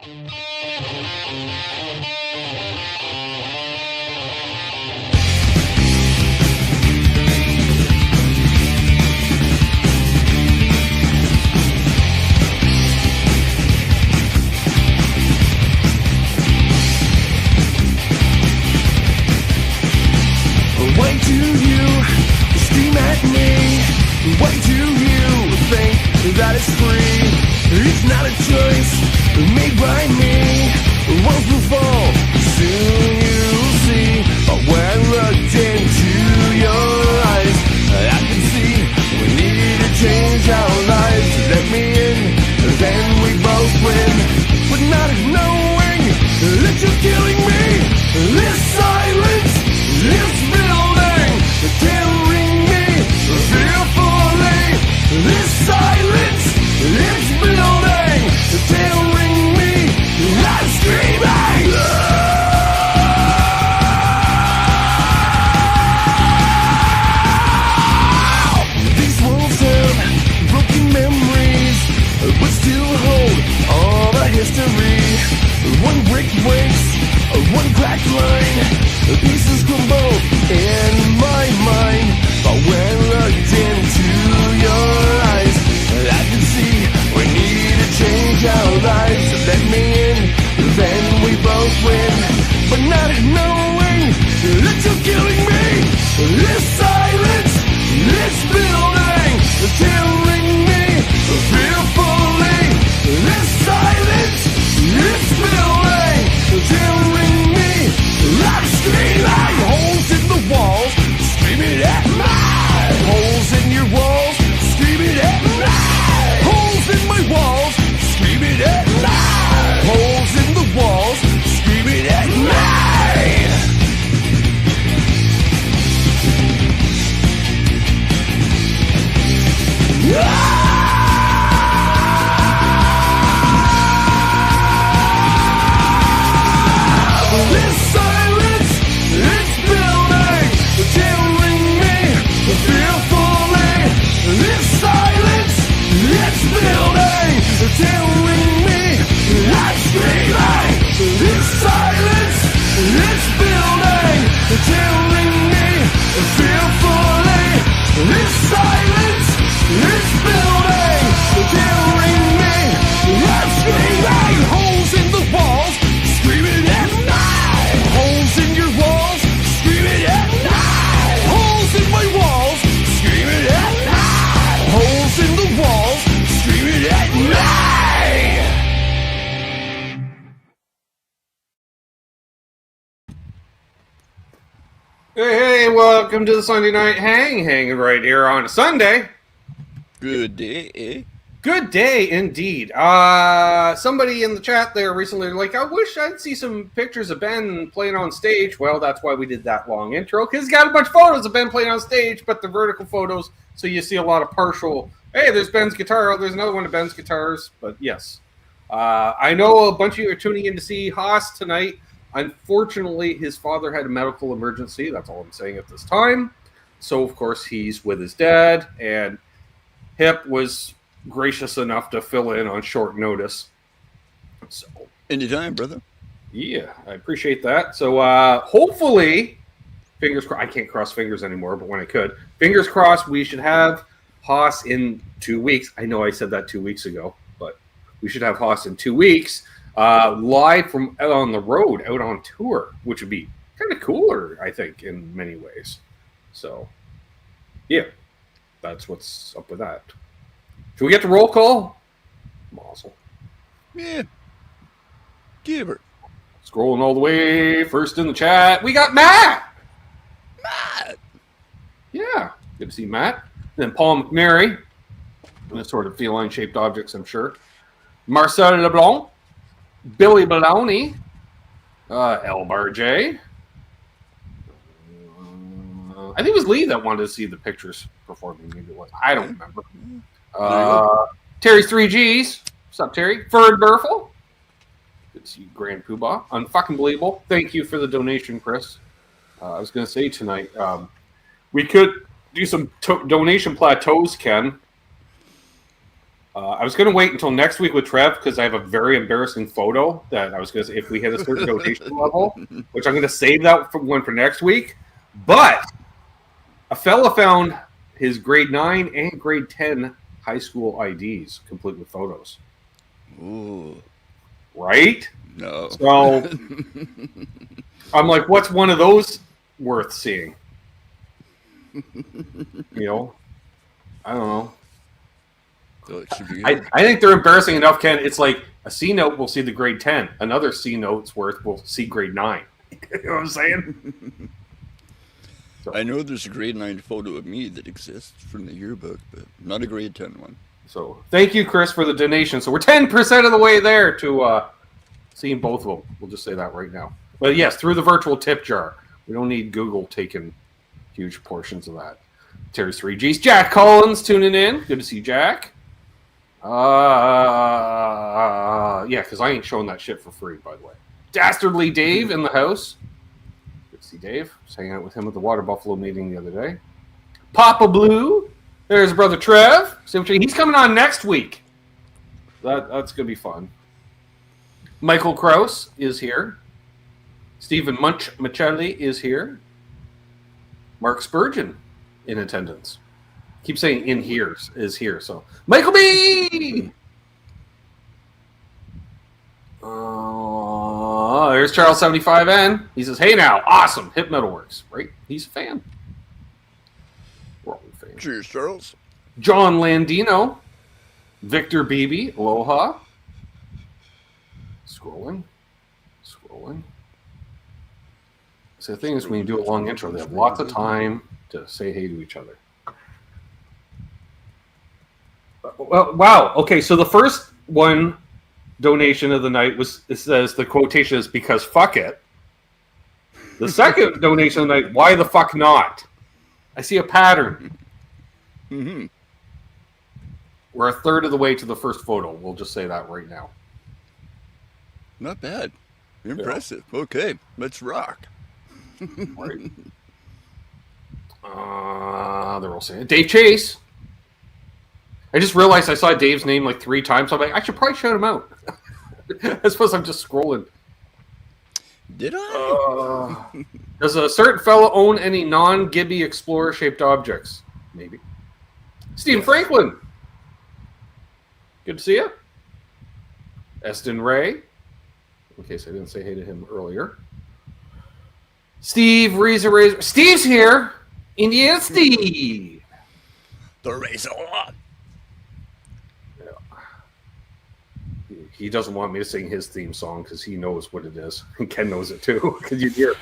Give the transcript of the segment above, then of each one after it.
Why do you scream at me? Why do you think that it's free? It's not a choice made by me. Walls will fall, soon you'll see. But when I looked into your eyes, I can see we need to change our lives. Let me in, then we both win. But not knowing that you're killing me. This silence is building, tearing me fearfully. This silence is building, tearing me. I'm screaming. These walls have broken memories, but still hold all the history. One brick breaks, one cracked line, pieces crumble in my mind. But when I looked into your eyes, I could see we need to change our lives. Let me in, then we both win. But not knowing that you're killing me. This silence, it's building, tearing me fearfully. This silence, it's building, tearing me. I'm screaming. Holes in the walls, screaming at me. Holes in your walls, screaming at me. Holes in my walls, screaming at me. Holes in the walls, screaming at me. This silence, it's building, tearing me fearfully. This silence, it's building, tearing me. I'm screaming. This silence, it's building, tearing me fearfully. This silence, it's building, tearing me. I'm screaming. Holes in the walls, screaming at night. Holes in your walls, screaming at night. Holes in my walls, screaming at night. Holes in the walls, screaming at night. Hey, welcome to the Sunday Night hanging right here on a Sunday. Good day, eh? Good day indeed. Somebody in the chat there recently like, I wish I'd see some pictures of Ben playing on stage. Well, that's why we did that long intro, because he's got a bunch of photos of Ben playing on stage, but the vertical photos, so you see a lot of partial, hey, there's Ben's guitar, oh, there's another one of Ben's guitars, but yes. I know a bunch of you are tuning in to see Haas tonight. Unfortunately, his father had a medical emergency. That's all I'm saying at this time. So, of course, he's with his dad, and Hip was gracious enough to fill in on short notice. So, Anytime, brother. yeah, I appreciate that. So, hopefully, fingers crossed. I can't cross fingers anymore, but when I could, fingers crossed, we should have Haas in 2 weeks. I know I said that 2 weeks ago, but we should have Haas in 2 weeks. Live from out on the road, out on tour, which would be kind of cooler, I think, in many ways. So, yeah, that's what's up with that. Should we get to roll call? Mazel. Yeah. Give her. Scrolling all the way, first in the chat, we got Matt! Matt! Yeah, good to see Matt. Then Paul McNary, sort of feline-shaped objects, I'm sure. Marcel LeBlanc. Billy Baloney, Elbar J. I think it was Lee that wanted to see the pictures performing. Maybe it was. I don't remember. Terry's 3Gs. What's up, Terry? Ferd Burfel. Good to see you, Grand Poobah. Unfucking believable. Thank you for the donation, Chris. I was going to say tonight, we could do some donation plateaus, Ken. I was going to wait until next week with Trev because I have a very embarrassing photo that I was going to say if we hit a certain donation level, which I'm going to save that for one for next week. But a fella found his grade 9 and grade 10 high school IDs complete with photos. Ooh. Right? No. So I'm like, what's one of those worth seeing? You know? I don't know. So it should be I think they're embarrassing enough, Ken. It's like a C note will see the grade 10. Another C note's worth will see grade 9. You know what I'm saying? I know there's a grade 9 photo of me that exists from the yearbook, but not a grade 10 one. So thank you, Chris, for the donation. So we're 10% of the way there to seeing both of them. We'll just say that right now. But yes, through the virtual tip jar. We don't need Google taking huge portions of that. Terry's 3Gs. Jack Collins tuning in. Good to see Jack. Yeah, because I ain't showing that shit for free, by the way. Dastardly Dave in the house. Good to see Dave. I was hanging out with him at the Water Buffalo meeting the other day. Papa Blue. There's brother Trev. He's coming on next week. That's going to be fun. Michael Kraus is here. Stephen Michelli is here. Mark Spurgeon in attendance. Keep saying in here is here. So Michael B. There's Charles 75N. He says, "Hey now, awesome Hipmetalworx." Right? He's a fan. We're all fans. Cheers, Charles. John Landino, Victor Beebe, aloha. Scrolling. So the thing is, when you do a long intro, they have lots of time to say hey to each other. Well, wow. Okay, so the first one donation of the night it says the quotation is because fuck it. The second donation of the night, why the fuck not? I see a pattern. Mm-hmm. We're a third of the way to the first photo. We'll just say that right now. Not bad. Impressive. Yeah. Okay, let's rock. Right. They're all saying Dave Chase. I just realized I saw Dave's name like 3 times. So I'm like, I should probably shout him out. I suppose I'm just scrolling. Did I? Does a certain fellow own any non-Gibby Explorer-shaped objects? Maybe. Stephen Franklin. Good to see you. Eston Ray. In case I didn't say hey to him earlier. Steve Razor. Steve's here. Indiana Steve. The Razor. Yeah. He doesn't want me to sing his theme song because he knows what it is. And Ken knows it too. Because you hear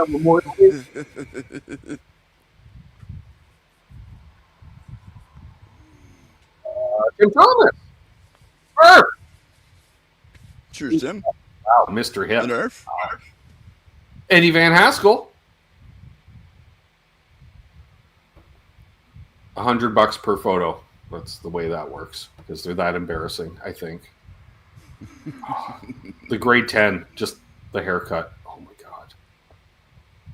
Memorial Day. Tim Thomas. Earth. Cheers, Tim. Wow, Mr. Hip. And Earth. Eddie Van Haskell. $100 per photo. That's the way that works because they're that embarrassing, I think. The grade 10, just the haircut. Oh my god.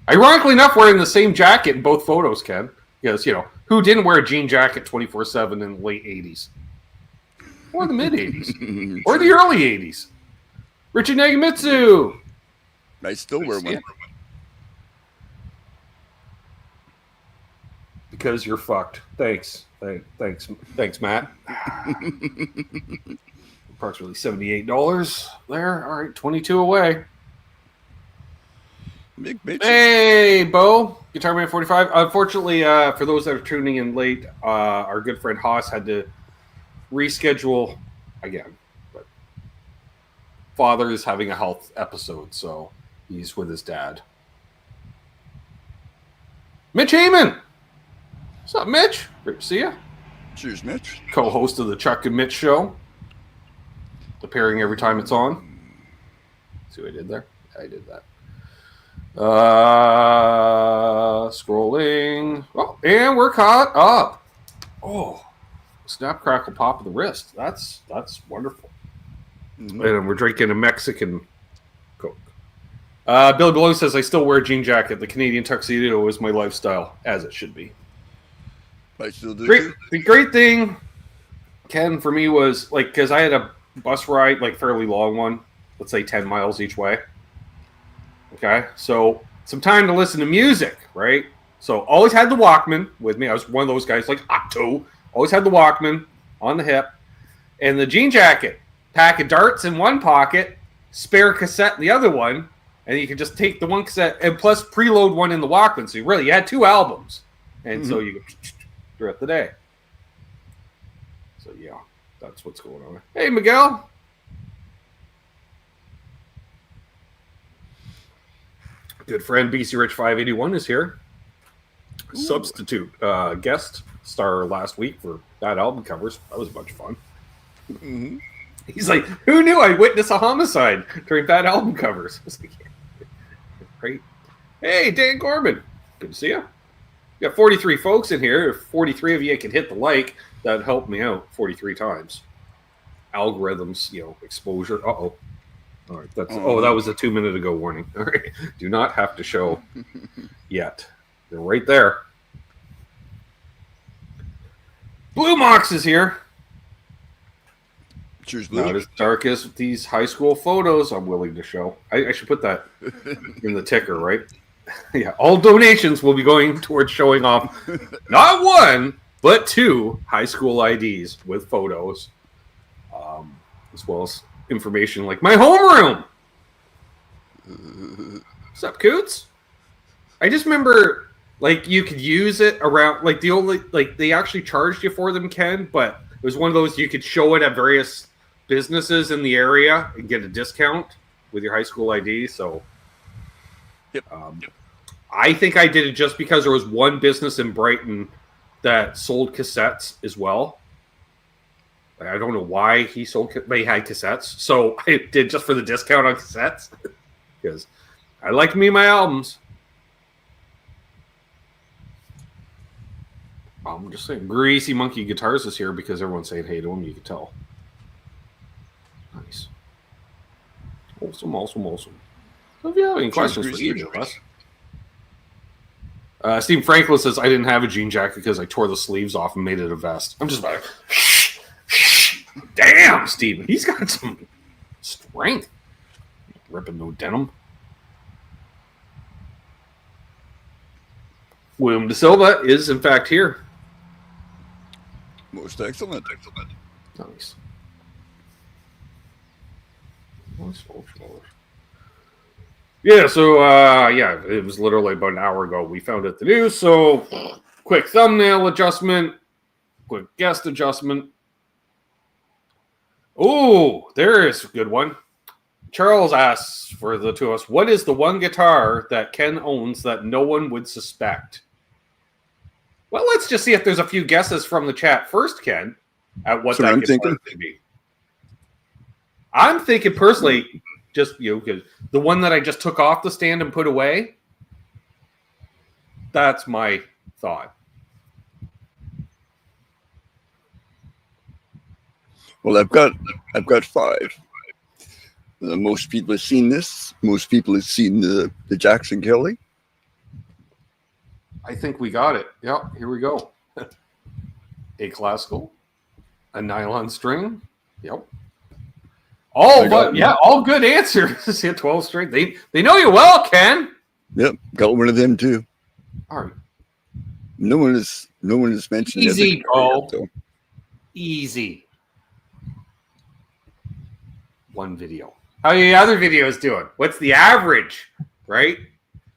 Ironically enough, wearing the same jacket in both photos, Ken. Because, who didn't wear a jean jacket 24/7 in the late 80s? Or the mid 80s. Or the early 80s. Richard Nagamitsu. I still wear one. Because you're fucked. Thanks, Matt. Approximately $78 there. All right, 22 away. Big bitches. Hey, Bo, Guitar Man 45. Unfortunately, for those that are tuning in late, our good friend Haas had to reschedule again. But father is having a health episode, so he's with his dad. Mitch Heyman. What's up, Mitch? Great to see you. Cheers, Mitch. Co-host of the Chuck and Mitch show. Appearing every time it's on. See what I did there? Yeah, I did that. Scrolling. Oh, and we're caught up. Oh, snap, crackle, pop of the wrist. That's wonderful. Mm-hmm. And we're drinking a Mexican Coke. Bill Below says, I still wear a jean jacket. The Canadian tuxedo is my lifestyle, as it should be. I still do. The great thing Ken, for me, was like, because I had a bus ride, like fairly long one, let's say 10 miles each way. Okay, so some time to listen to music, right? So always had the Walkman with me. I was one of those guys like Octo. Always had the Walkman on the hip and the jean jacket. Pack of darts in one pocket, spare cassette in the other one, and you could just take the one cassette and plus preload one in the Walkman. So you had 2 albums, and so you go throughout the day. So yeah, that's what's going on. Hey, Miguel. Good friend BC Rich 581 is here. Ooh. Substitute guest star last week for Bad Album Covers. That was a bunch of fun. Mm-hmm. He's like, who knew I'd witness a homicide during Bad Album Covers? I was like, great. Hey, Dan Gorman. Good to see you. We got 43 folks in here. If 43 of you can hit the like, that'd help me out 43 times. Algorithms, exposure. Uh-oh. All right, that was a 2-minute ago warning. All right, do not have to show yet. They're right there. Blue Mox is here. Cheers, Blue. Not as dark as these high school photos I'm willing to show. I should put that in the ticker, right? Yeah, all donations will be going towards showing off not 1, but 2 high school IDs with photos, as well as information like my homeroom. What's up, Coots? I just remember, like, you could use it around, like, they actually charged you for them, Ken, but it was one of those you could show it at various businesses in the area and get a discount with your high school ID. So, yep. I think I did it just because there was one business in Brighton that sold cassettes as well. I don't know why he sold, but he had cassettes. So I did just for the discount on cassettes because I like me my albums. I'm just saying, Greasy Monkey Guitars is here because everyone's saying hey to him. You can tell. Nice. Awesome. So if you have any questions for either of us. Steve Franklin says, I didn't have a jean jacket because I tore the sleeves off and made it a vest. I'm just like, damn, Steven. He's got some strength. Ripping no denim. William De Silva is, in fact, here. Most excellent. Nice. Yeah, so, it was literally about an hour ago. We found it the news, so quick thumbnail adjustment, quick guest adjustment. Oh, there is a good one. Charles asks for the 2 of us, what is the one guitar that Ken owns that no one would suspect? Well, let's just see if there's a few guesses from the chat first, Ken, at what that guitar could be. I'm thinking personally, just because the one that I just took off the stand and put away. That's my thought. Well, I've got 5. Most people have seen this. Most people have seen the Jackson Kelly. I think we got it. Yeah, here we go. A classical, a nylon string. Yep. All good answers. Yeah, 12 string. They know you well, Ken. Yep, got one of them too. All right. No one has mentioned easy, bro. Easy. One video. How are your other videos doing? What's the average? Right?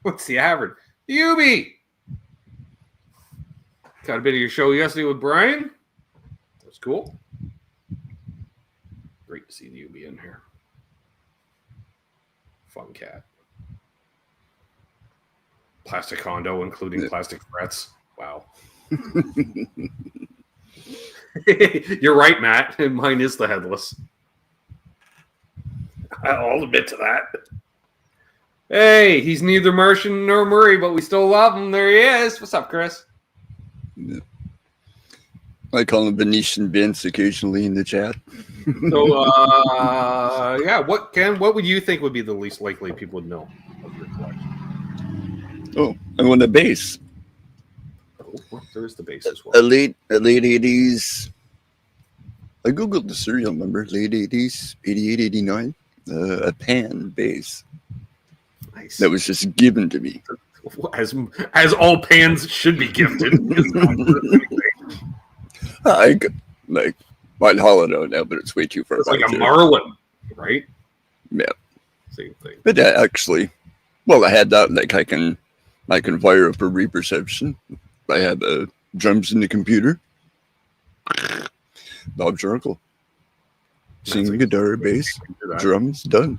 What's the average? Yubi. Got a bit of your show yesterday with Brian. That's cool. Great to see the UB in here. Fun cat. Plastic Hondo, including plastic frets. Wow. You're right, Matt. Mine is the headless. I'll admit to that. Hey, he's neither Martian nor Murray, but we still love him. There he is. What's up, Chris? Yeah. I call him Venetian Vince occasionally in the chat. So, what would you think would be the least likely people would know of your collection? Oh, I want a bass. Oh, well, there's the bass as well. A late 80s I googled the serial number, late 80s, 88, 89, a Pan bass Nice. that was just given to me. As all pans should be gifted. I could, like, I'd haul it out now, but it's way too far It's back like a there. Marlin, right? Yeah. Same thing. But actually, well, I had that. Like, I can fire up a reperception. I have drums in the computer. Bob's your uncle. Singing guitar, bass, drums, done.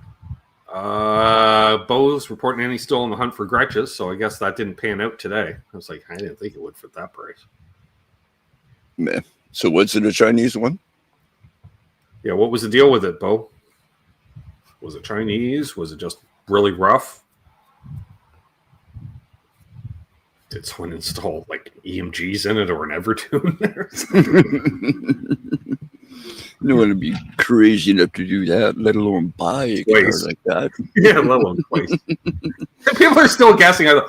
Bo's reporting he's still on the hunt for Gretches, so I guess that didn't pan out today. I was like, I didn't think it would for that price. Meh. So was it a Chinese one? Yeah, what was the deal with it, Bo? Was it Chinese? Was it just really rough? Did someone install like EMGs in it or an Evertune there? You don't want to be crazy enough to do that, let alone buy a guitar Twice. like that. Yeah, let alone twice. People are still guessing. I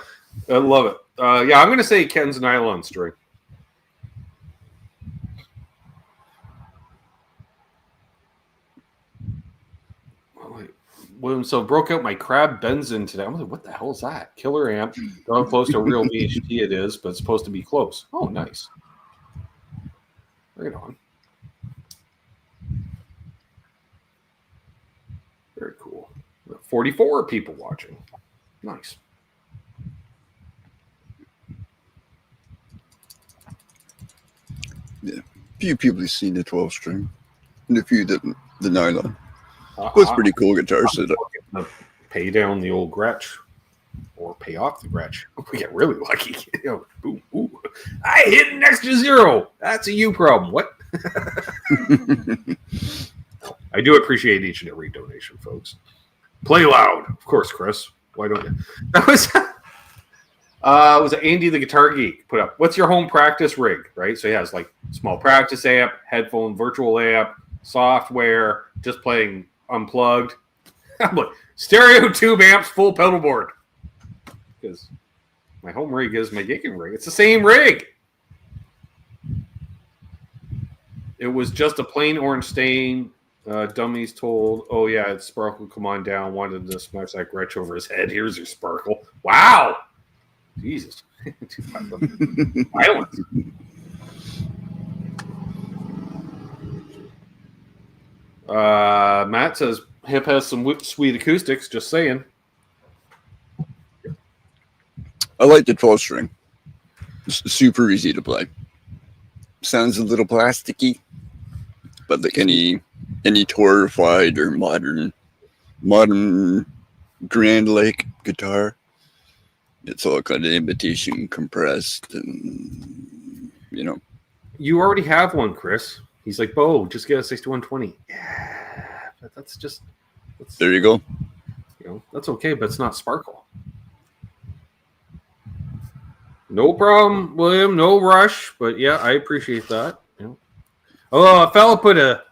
love it. Yeah, I'm going to say Ken's nylon string. So broke out my crab benzene today. I'm like, what the hell is that? Killer amp. How close to a real VHT it is, but it's supposed to be close. Oh, nice. Right on. Very cool. 44 people watching. Nice. Yeah. Few people have seen the 12 string, and a few didn't. The nylon. It's pretty cool guitar setup. Pay down the old Gretsch, or pay off the Gretsch. We get really lucky. Ooh. I hit an extra zero. That's a you problem. What? I do appreciate each and every donation, folks. Play loud, of course, Chris. Why don't you? That was Andy the Guitar Geek put up. What's your home practice rig? Right, so he has like small practice amp, headphone, virtual amp, software, just playing unplugged. I'm like, stereo tube amps, full pedal board. Because my home rig is my gigging rig. It's the same rig. It was just a plain orange stain. Dummies told, oh yeah, it's Sparkle, come on down. Wanted to smash that Gretsch over his head. Here's your Sparkle. Wow. Jesus. Violence. Matt says Hip has some sweet acoustics. Just saying. I like the 12 string. It's super easy to play. Sounds a little plasticky, but like any torrified or modern Grand Lake guitar, it's all kind of imitation compressed, and you know. You already have one, Chris. He's like, Bo, just get a 6120. Yeah, but that's there you go. You know, that's okay, but it's not Sparkle. No problem, William. No rush, but yeah, I appreciate that. You know. Oh, a fella put a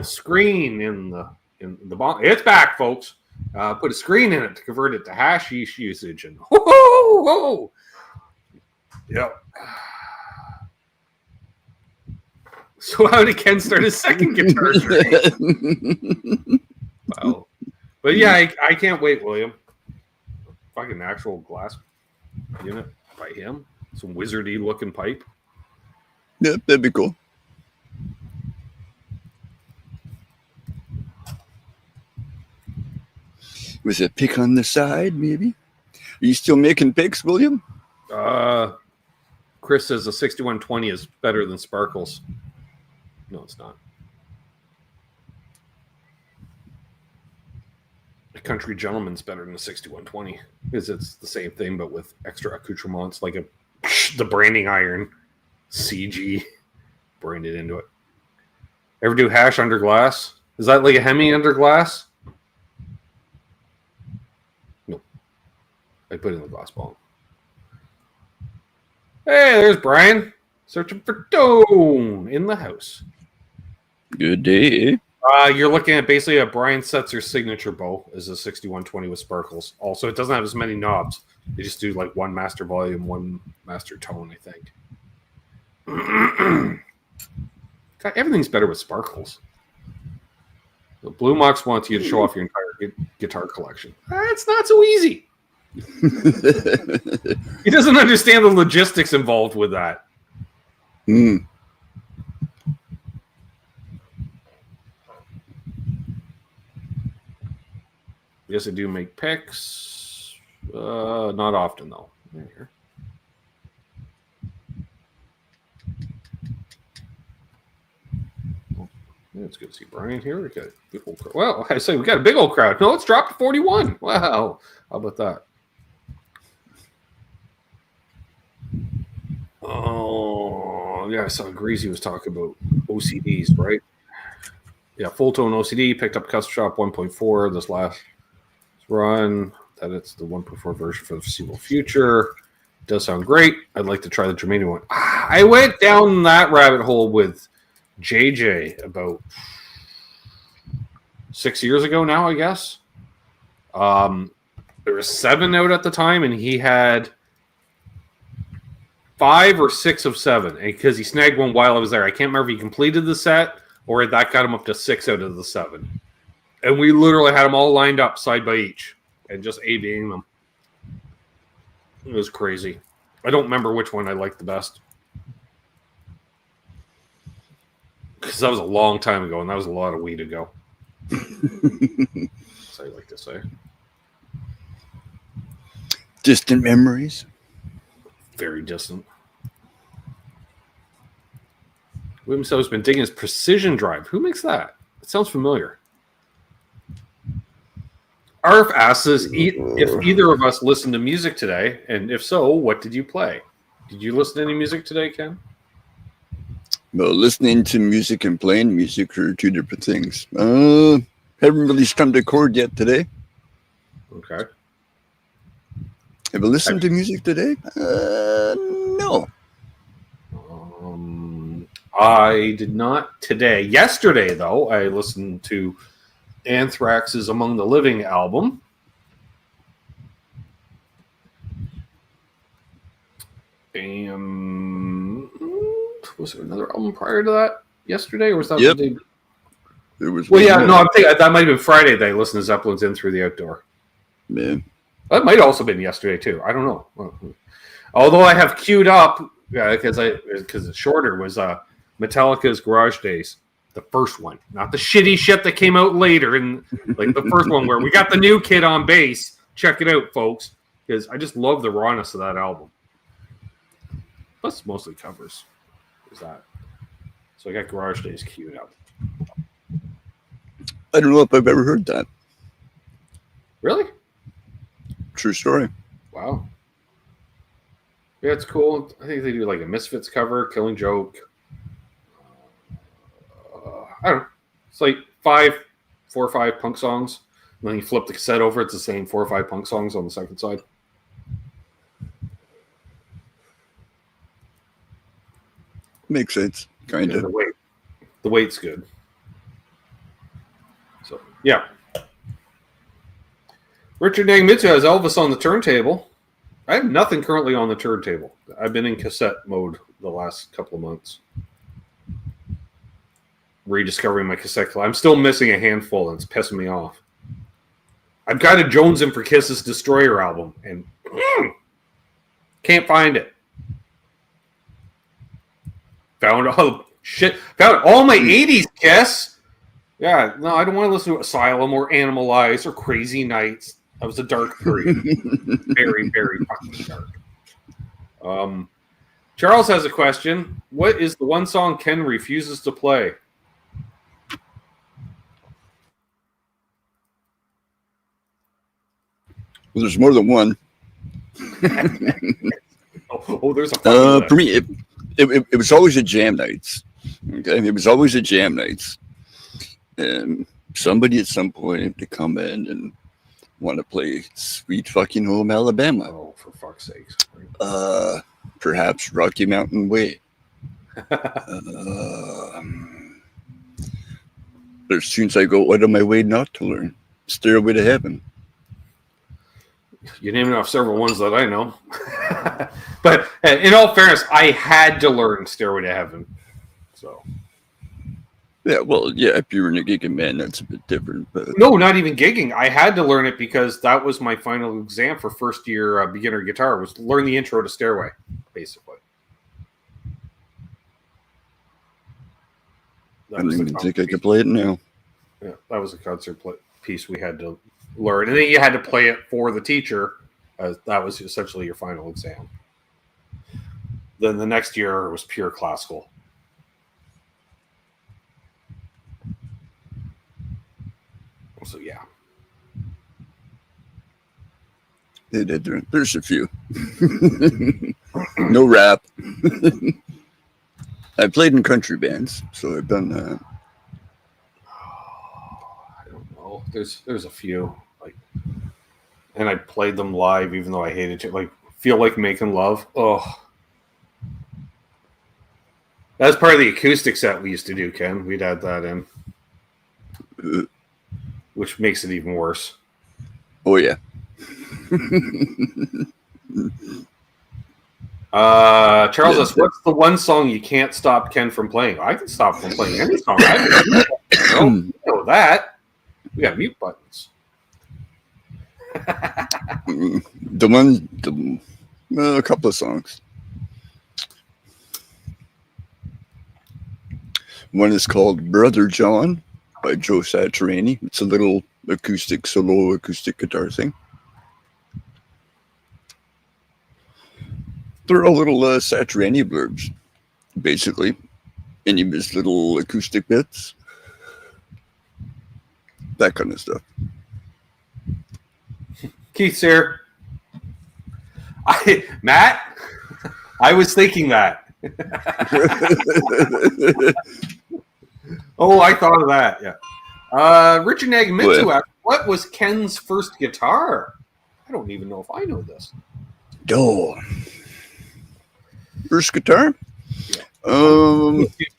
screen in the bomb. It's back, folks. Put a screen in it to convert it to hashish usage, and whoa. Yep. So how did Ken start his second guitar trade? Wow. But yeah, I can't wait, William. Fucking actual glass unit by him. Some wizardy looking pipe. Yeah, that'd be cool. Was a pick on the side, maybe? Are you still making picks, William? Chris says the 6120 is better than Sparkles. No, it's not. A Country Gentleman's better than the 6120 because it's the same thing but with extra accoutrements like the branding iron CG branded into it. Ever do hash under glass? Is that like a Hemi under glass? No. I put it in the glass ball. Hey, there's Brian. Searching for Tone in the house. Good day. You're looking at basically a Brian Setzer signature bow as a 6120 with sparkles. Also, it doesn't have as many knobs. They just do like one master volume, one master tone, I think. fact, everything's better with sparkles. So Blue Mox wants you to show off your entire guitar collection. That's not so easy. He doesn't understand the logistics involved with that. Yes, I do make picks. Not often, though. Here. Yeah, it's good to see Brian here. We got a big old crowd. Well, I say we got a big old crowd. No, it's dropped to 41. Wow. How about that? Oh, yeah, I saw Greasy was talking about OCDs, right? Yeah, full tone OCD. Picked up Custom Shop 1.4 this last run. That it's the 1.4 version for the foreseeable future. It does sound great. I'd like to try the Germanium one. I went down that rabbit hole with JJ about 6 years ago now, I guess. There was 7 out at the time, and he had 5 or 6 of 7 because he snagged one while I was there. I can't remember if he completed the set or that got him up to 6 out of the 7. And we literally had them all lined up side by each and just A-Bing them. It was crazy. I don't remember which one I liked the best. Because that was a long time ago, and that was a lot of weed ago. That's what I like to say. Distant memories. Very distant. William has been digging his Precision Drive. Who makes that? It sounds familiar. Arf asks us if either of us listened to music today, and if so, what did you play? Did you listen to any music today, Ken? Well, listening to music and playing music are 2 different things. Haven't really strummed a chord yet today. Okay. Have I listened to music today? No. I did not today. Yesterday, though, I listened to Anthrax's Among the Living album. And was there another album prior to that yesterday, or was that the day? There was. Well, yeah, no, I'm thinking that might have been Friday that I listened to Zeppelin's In Through the Outdoor. Man. That might have also been yesterday too. I don't know. Although I have queued up because it's shorter was Metallica's Garage Days, the first one, not the shitty shit that came out later, and like the first one where we got the new kid on bass. Check it out, folks, because I just love the rawness of that album. Plus, it's mostly covers. Is that? So I got Garage Days queued up. I don't know if I've ever heard that. Really? True story. Wow. Yeah, it's cool. I think they do like a Misfits cover, Killing Joke. I don't know. It's like 4 or 5 punk songs. And then you flip the cassette over, it's the same 4 or 5 punk songs on the second side. Makes sense. Kind of. The weight's good. So, yeah. Richard Nagmitsu has Elvis on the turntable. I have nothing currently on the turntable. I've been in cassette mode the last couple of months. Rediscovering my cassette collection. I'm still missing a handful, and it's pissing me off. I've got a Jones and for Kisses Destroyer album, and can't find it. Found all my 80s Kiss. Yeah, no, I don't want to listen to Asylum or Animalize or Crazy Nights. That was a dark period. Very, very fucking dark. Charles has a question. What is the one song Ken refuses to play? Well, there's more than one. There's a for me, it was always a jam nights. Okay, it was always a jam nights. And somebody at some point had to come in and want to play Sweet Fucking Home Alabama. Oh, for fuck's sakes. Perhaps Rocky Mountain Way. There's tunes I go out of my way not to learn. Stairway to Heaven. You're naming off several ones that I know. But in all fairness, I had to learn Stairway to Heaven. So Yeah, well, yeah, if you're in a gigging band, that's a bit different. But No, not even gigging. I had to learn it because that was my final exam for first year beginner guitar, was learn the intro to Stairway, basically. I don't even think I could play it now. Yeah, that was a concert piece we had to learn. And then you had to play it for the teacher. That was essentially your final exam. Then the next year it was pure classical. So, yeah. There's a few. No rap. I played in country bands, so I've done that. I don't know. There's a few. And I played them live, even though I hated it. Feel Like Making Love. Oh. That's part of the acoustic set we used to do, Ken. We'd add that in. Which makes it even worse. Oh, yeah. Charles asks, what's the one song you can't stop Ken from playing? I can stop from playing any song. You know that. We got mute buttons. A couple of songs. One is called Brother John by Joe Satriani. It's a little solo acoustic guitar thing. They're all little Satriani blurbs, basically. Any of his little acoustic bits. That kind of stuff. Keith's here. Matt, I was thinking that. Oh, I thought of that. Yeah. Richard Nagamitsu asked, what was Ken's first guitar? I don't even know if I know this. Oh. First guitar? Yeah.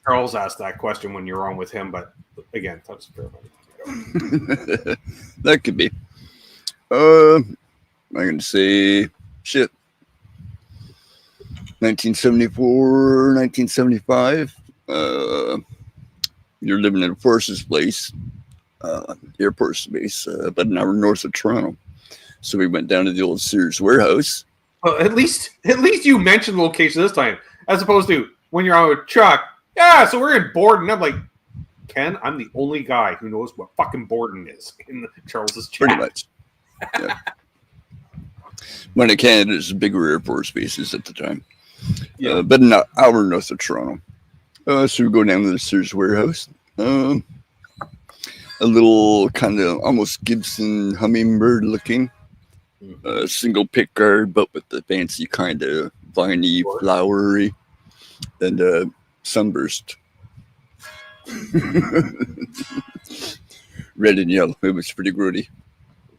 Charles asked that question when you're on with him, but again, that's fair. That could be. I'm going to say, 1974, 1975. You're living in a Forces Place, Air Force Base, about an hour north of Toronto. So we went down to the old Sears warehouse. Well, at least you mentioned the location this time, as opposed to when you're on with Chuck. Yeah, so we're in Borden. I'm like, Ken, I'm the only guy who knows what fucking Borden is in Charles's chat. Pretty much. Yeah. One of Canada's bigger Air Force bases at the time. Yeah. But an hour north of Toronto. So we go down to the Sears warehouse. A little kind of almost Gibson Hummingbird looking. Single pick guard, but with the fancy kind of viney, flowery, and sunburst. Red and yellow. It was pretty grody.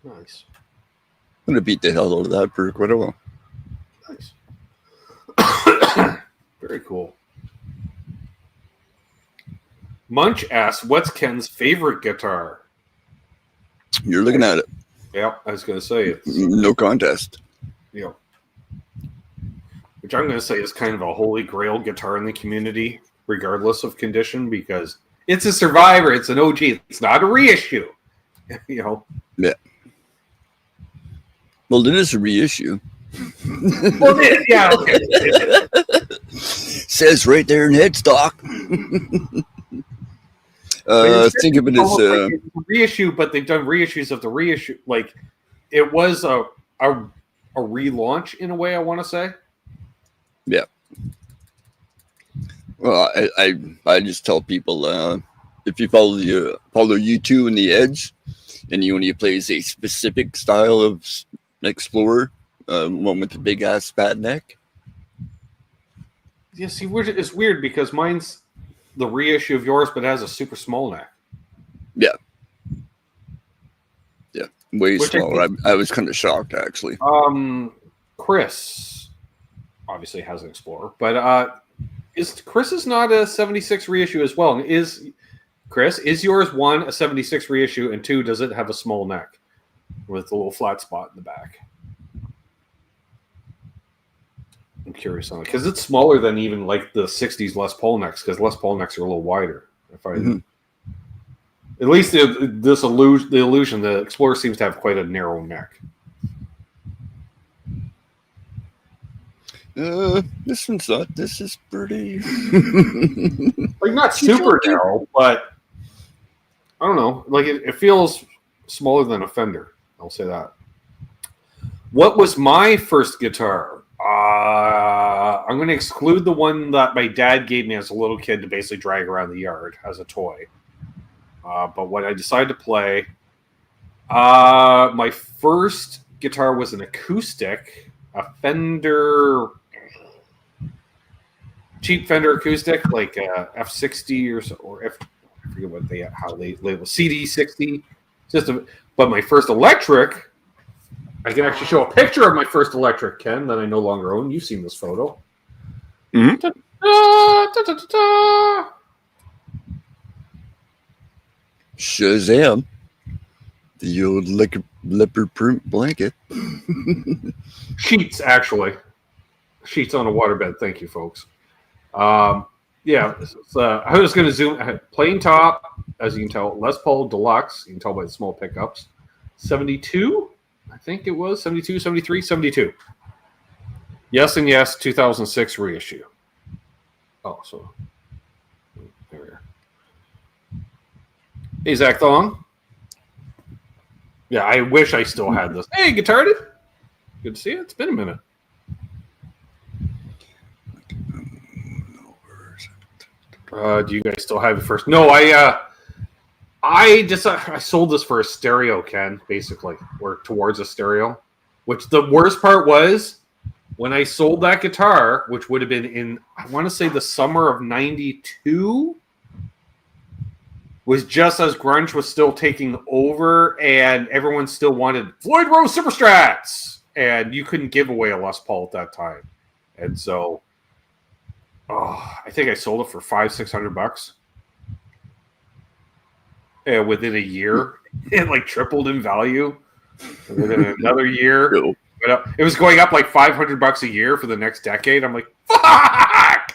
Nice. I'm going to beat the hell out of that for quite a while. Nice. Very cool. Munch asks, what's Ken's favorite guitar? You're looking at it. Yeah, I was going to say it's no contest. Yeah. Which I'm going to say is kind of a holy grail guitar in the community, regardless of condition, because it's a survivor. It's an OG. It's not a reissue. You know? Yeah. Well, it is a reissue. Well, yeah, okay. Says right there in headstock. Think of it as a reissue, but they've done reissues of the reissue. Like, it was a relaunch in a way, I want to say. Yeah. Well, I just tell people if you follow U2 and the Edge, and you only plays a specific style of Explorer, one with the big ass fat neck. Yeah, see, it's weird because mine's the reissue of yours, but it has a super small neck. Yeah. Yeah, way smaller. I was kind of shocked, actually. Chris obviously has an Explorer, but Chris is not a 76 reissue as well. Is yours one a 76 reissue, and two, does it have a small neck with a little flat spot in the back? I'm curious on it because it's smaller than even like the 60s Les Paul necks, because Les Paul necks are a little wider. At least the illusion, the Explorer seems to have quite a narrow neck. This one's not. This is pretty. Like not super narrow, but I don't know. Like it feels smaller than a Fender. I'll say that. What was my first guitar? I'm going to exclude the one that my dad gave me as a little kid to basically drag around the yard as a toy. But when I decided to play, my first guitar was an acoustic, a Fender, cheap Fender acoustic, like F60 or so, or I forget what how they label CD60 system. But my first electric, I can actually show a picture of my first electric, Ken, that I no longer own. You've seen this photo. Mm-hmm. Shazam! The old leopard print blanket. Sheets, actually. Sheets on a waterbed. Thank you, folks. Yeah, I was going to zoom. Plain top, as you can tell. Les Paul Deluxe. You can tell by the small pickups. 72, I think it was. 72, 73, 72. Yes and yes, 2006 reissue. Oh, so there we are. Hey, Zach Thong. Yeah, I wish I still had this. Hey, Guitarded. Good to see you. It's been a minute. Do you guys still have it first? No, I sold this for a stereo, Ken, basically, or towards a stereo. Which the worst part was when I sold that guitar, which would have been in, I want to say the summer of 92, was just as grunge was still taking over and everyone still wanted Floyd Rose Super Strats. And you couldn't give away a Les Paul at that time. And so, I think I sold it for $500-600. And within a year, it like tripled in value. And within another year, it was going up like $500 a year for the next decade. I'm like, fuck!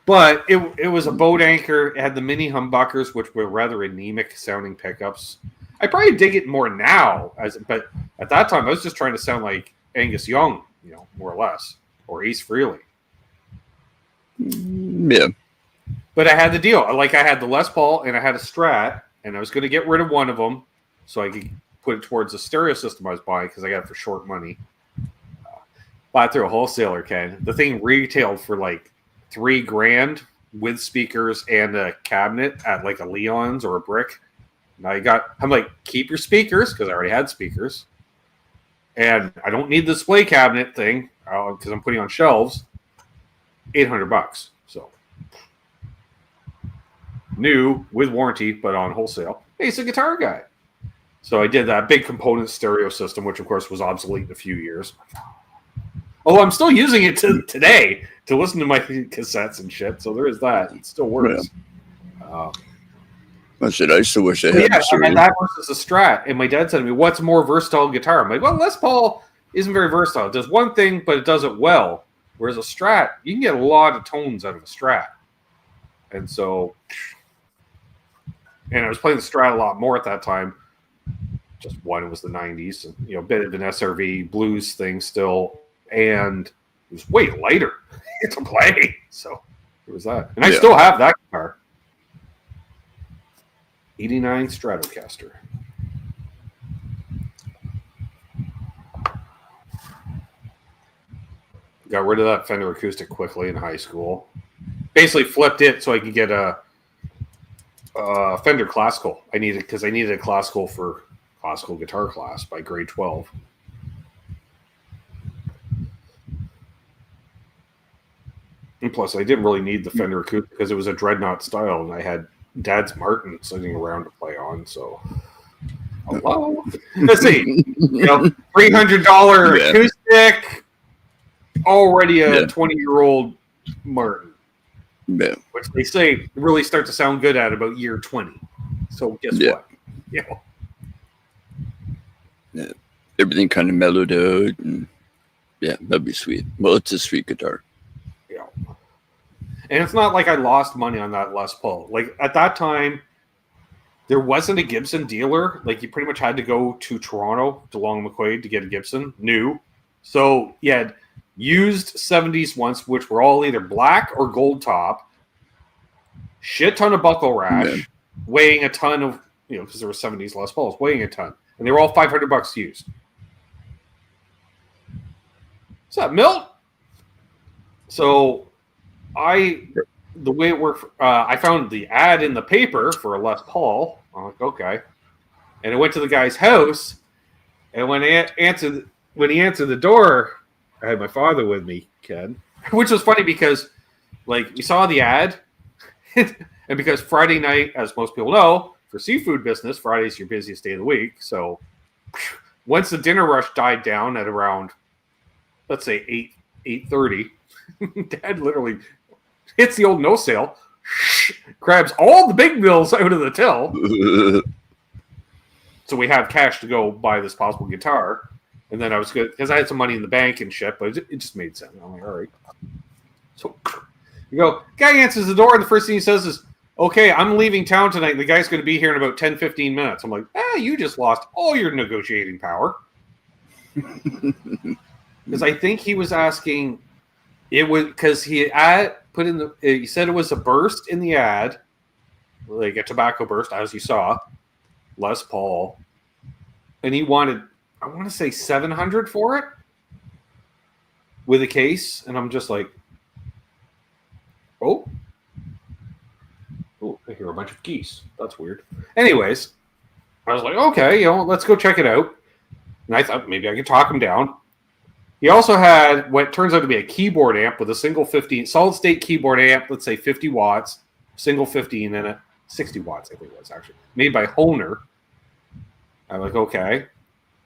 But it was a boat anchor. It had the mini humbuckers, which were rather anemic sounding pickups. I probably dig it more now, but at that time I was just trying to sound like Angus Young, more or less, or Ace Frehley. Yeah. But I had the deal. I had the Les Paul and I had a Strat, and I was going to get rid of one of them so I could put it towards the stereo system I was buying because I got it for short money. Bought through a wholesaler, Ken. The thing retailed for like $3,000 with speakers and a cabinet at like a Leon's or a Brick. And I'm like, keep your speakers because I already had speakers, and I don't need the display cabinet thing because I'm putting on shelves. $800. So new with warranty, but on wholesale. Hey, he's a guitar guy. So I did that big component stereo system, which of course was obsolete in a few years. Oh, I'm still using it today to listen to my cassettes and shit. So there is that. It still works. Yeah. I still wish I had. Yeah, I had that versus a Strat, and my dad said to me, "What's a more versatile guitar?" I'm like, "Well, Les Paul isn't very versatile. It does one thing, but it does it well. Whereas a Strat, you can get a lot of tones out of a Strat." And so, I was playing the Strat a lot more at that time. Just one, it was the '90s, and a bit of an SRV blues thing still, and it was way lighter to play. So it was that, and I still have that guitar. 89 Stratocaster. Got rid of that Fender acoustic quickly in high school. Basically flipped it so I could get a Fender Classical. I needed a Classical for classical guitar class by grade 12. And plus, I didn't really need the Fender acoustic because it was a Dreadnought style, and I had Dad's Martin sitting around to play on. So, hello. Let's see, $300 acoustic, already a 20-year-old Martin, which they say really start to sound good at about year 20. So guess what? Everything kind of mellowed out, and that'd be sweet. Well, it's a sweet guitar. Yeah. And it's not like I lost money on that Les Paul. Like at that time, there wasn't a Gibson dealer. Like you pretty much had to go to Toronto to Long McQuaid to get a Gibson new. So you had used 70s ones, which were all either black or gold top. Shit ton of buckle rash, weighing a ton of, because there were 70s Les Pauls, weighing a ton. And they were all $500 used. What's up, Milt? So the way it worked, I found the ad in the paper for a Les Paul. I'm like, okay. And I went to the guy's house, and when he answered the door, I had my father with me, Ken, which was funny because, like, we saw the ad, and because Friday night, as most people know, for seafood business, Friday's your busiest day of the week. So once the dinner rush died down at around, let's say 8:30, Dad literally hits the old no sale, grabs all the big bills out of the till. So we have cash to go buy this possible guitar. And then I was good because I had some money in the bank and shit, but it just made sense. I'm like, all right. So you go, guy answers the door, and the first thing he says is, okay, I'm leaving town tonight. The guy's going to be here in about 10, 15 minutes. I'm like, you just lost all your negotiating power. Because I think he was asking, it was because he said it was a burst in the ad, like a tobacco burst, as you saw, Les Paul, and he wanted, I want to say $700 for it with a case, and I'm just like, oh, I hear a bunch of geese. That's weird. Anyways, I was like, okay, let's go check it out. And I thought maybe I could talk him down. He also had what turns out to be a keyboard amp with a single 15 solid state keyboard amp, let's say 50 watts, single 15 in it, 60 watts, I think it was actually, made by Hohner. I'm like, okay.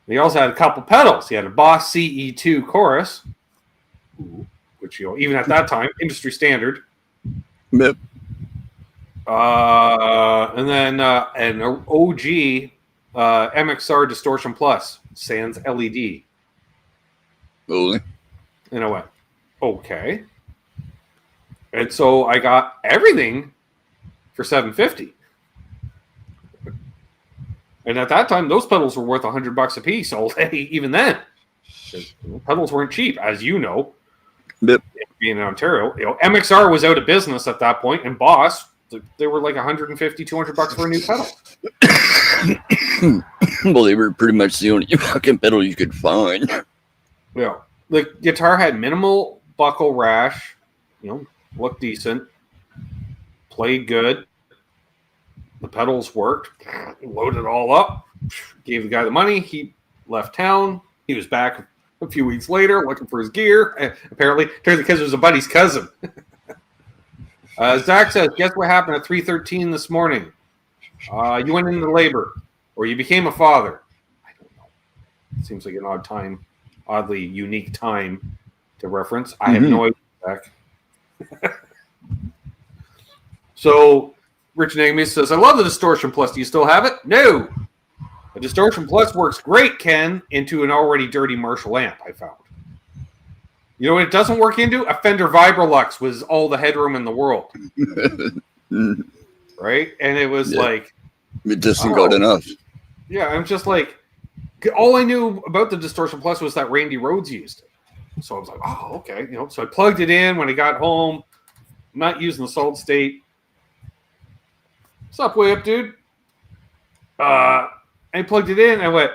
He also had a couple pedals. He had a Boss CE2 chorus, which, even at that time, industry standard. Yep. And then an OG MXR Distortion Plus, sans LED. Really? And I went, okay. And so I got everything for $750. And at that time, those pedals were worth $100 a piece all day, even then. Pedals weren't cheap, as you know. Yep. Being in Ontario, MXR was out of business at that point, and Boss, they were like $150, $200 for a new pedal. Well, they were pretty much the only fucking pedal you could find. Yeah, the guitar had minimal buckle rash, looked decent, played good. The pedals worked, loaded it all up, gave the guy the money. He left town. He was back a few weeks later looking for his gear. Apparently, because it was a buddy's cousin. Zach says, guess what happened at 3:13 this morning? You went into labor, or you became a father. I don't know. It seems like an oddly unique time to reference. I have no idea, Zach. So, Rich Nagamy says, I love the Distortion Plus. Do you still have it? No. The Distortion Plus works great, Ken, into an already dirty Marshall amp, I found. You know what it doesn't work into? A Fender Vibrolux was all the headroom in the world. Right? And it was like... It doesn't got enough. Yeah, I'm just like... All I knew about the Distortion Plus was that Randy Rhoads used it. So I was like, oh, okay. So I plugged it in when I got home. I'm not using the solid state. What's up, way up, dude? I plugged it in and I went,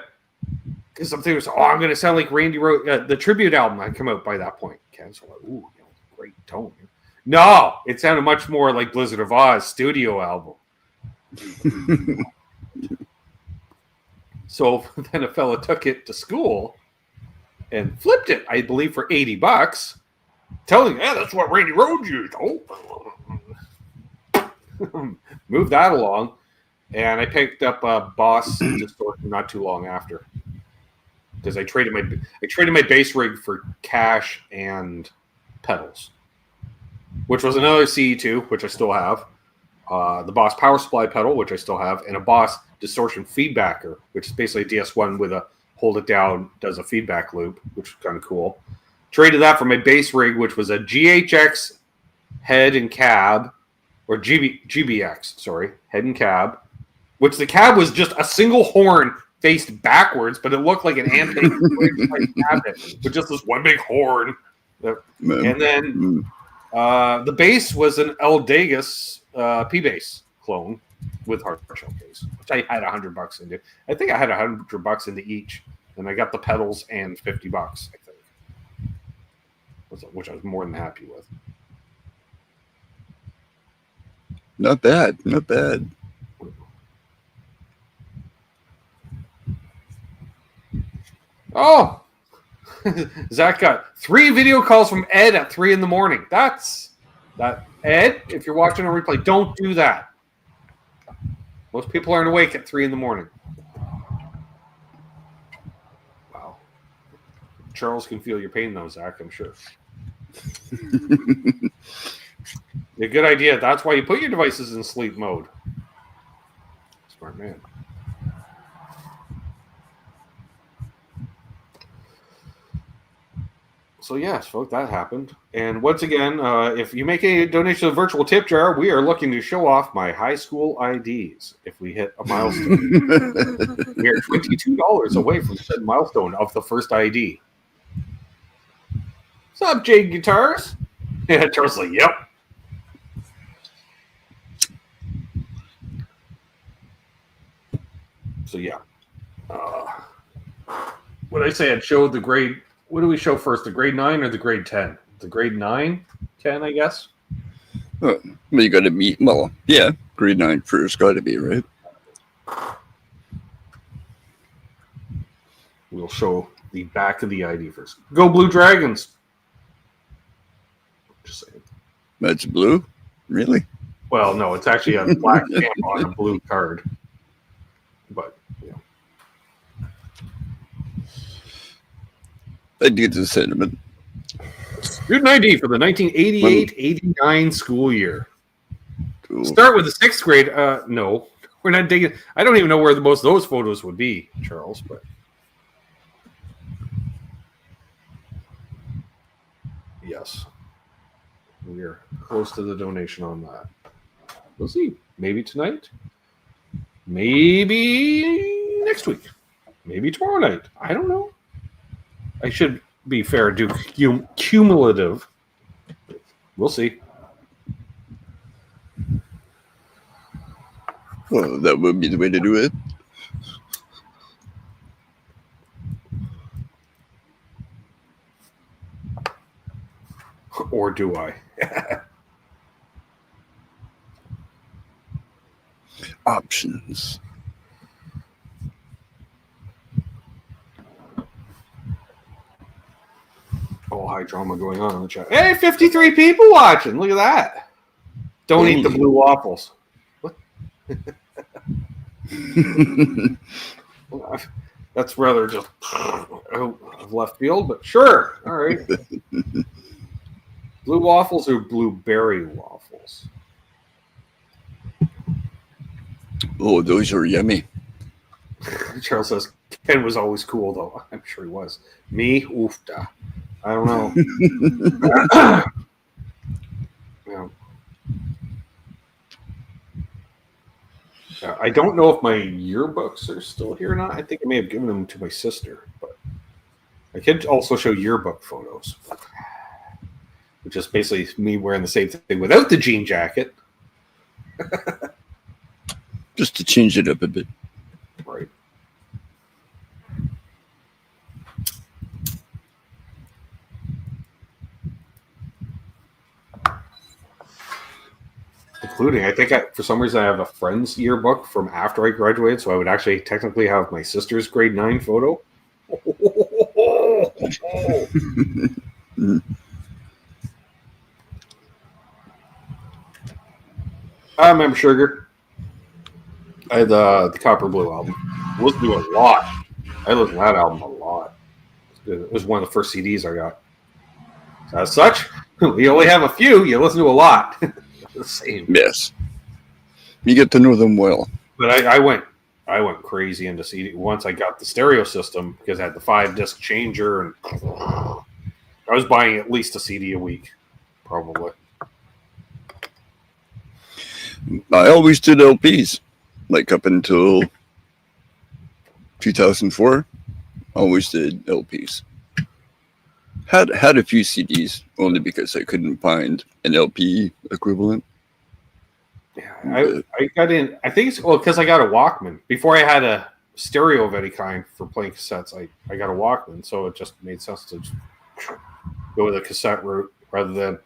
because I'm thinking, I'm going to sound like Randy Rhoads. The tribute album had come out by that point. Okay, so I'm like, ooh, great tone. No, it sounded much more like Blizzard of Oz studio album. So then a fella took it to school and flipped it, I believe, for $80, telling me, that's what Randy Rhoads used. Moved that along, and I picked up a Boss Distortion not too long after, because I traded my bass rig for cash and pedals, which was another CE2, which I still have, the Boss Power Supply pedal, which I still have, and a Boss Distortion Feedbacker, which is basically a DS1 with a hold it down, does a feedback loop, which is kind of cool. Traded that for my bass rig, which was a GHX head and cab, or GBX, sorry, head and cab, which the cab was just a single horn faced backwards, but it looked like an ampeg cabinet with just this one big horn. And then the bass was an El Degas P-bass clone with hard shell case, which I had $100 into. I think I had $100 into each, and I got the pedals and $50, I think, which I was more than happy with. Not bad, not bad. Oh, Zach got 3 video calls from Ed at 3 in the morning. That's that. Ed, if you're watching a replay, don't do that. Most people aren't awake at 3 in the morning. Wow. Charles can feel your pain, though, Zach, I'm sure. A good idea. That's why you put your devices in sleep mode. Smart man. So yes, folks, that happened. And once again, if you make a donation to the virtual tip jar, we are looking to show off my high school IDs if we hit a milestone. We are $22 away from said milestone of the first ID. What's up, Jade Guitars? Yeah, Charles like, yep. So yeah. What I say, I'd show the grade. What do we show first, the grade 9 or the grade 10? The grade 9, 10, I guess. Well, you got to meet. Well, yeah, grade 9 first, got to be right. We'll show the back of the ID first. Go Blue Dragons. Just saying. That's blue, really? Well, no, it's actually a black stamp on a blue card. But yeah. I get the sentiment. Student ID for the 1988-89 school year. Cool. Start with the 6th grade. No, we're not digging. I don't even know where most of those photos would be, Charles. But yes, we are close to the donation on that. We'll see. Maybe tonight. Maybe next week. Maybe tomorrow night. I don't know. I should be fair, do cumulative. We'll see. Well, that would be the way to do it. Or do I? Options. Oh, high drama going on in the chat. Hey, 53 people watching. Look at that. Don't eat the blue waffles. What? That's rather just of left field, but sure. All right. Blue waffles or blueberry waffles? Oh, those are yummy. Charles says, Ken was always cool, though. I'm sure he was. Me? Oofda. I don't know. Yeah. I don't know if my yearbooks are still here or not. I think I may have given them to my sister, but I could also show yearbook photos, which is basically me wearing the same thing without the jean jacket. Just to change it up a bit. Right. Including, I think for some reason I have a friend's yearbook from after I graduated, so I would actually technically have my sister's grade 9 photo. I remember Sugar. I had the Copper Blue album. I listened to it a lot. I listened to that album a lot. It was one of the first CDs I got. So as such, we only have a few. You listen to a lot. The same. Yes. You get to know them well. But I went crazy into CD once I got the stereo system because I had the 5-disc changer, and I was buying at least a CD a week, probably. I always did LPs, like up until 2004. Always did LPs. Had a few CDs, only because I couldn't find an LP equivalent. Yeah, I got in. I think it's because I got a Walkman before I had a stereo of any kind for playing cassettes. I got a Walkman, so it just made sense to just go with a cassette route rather than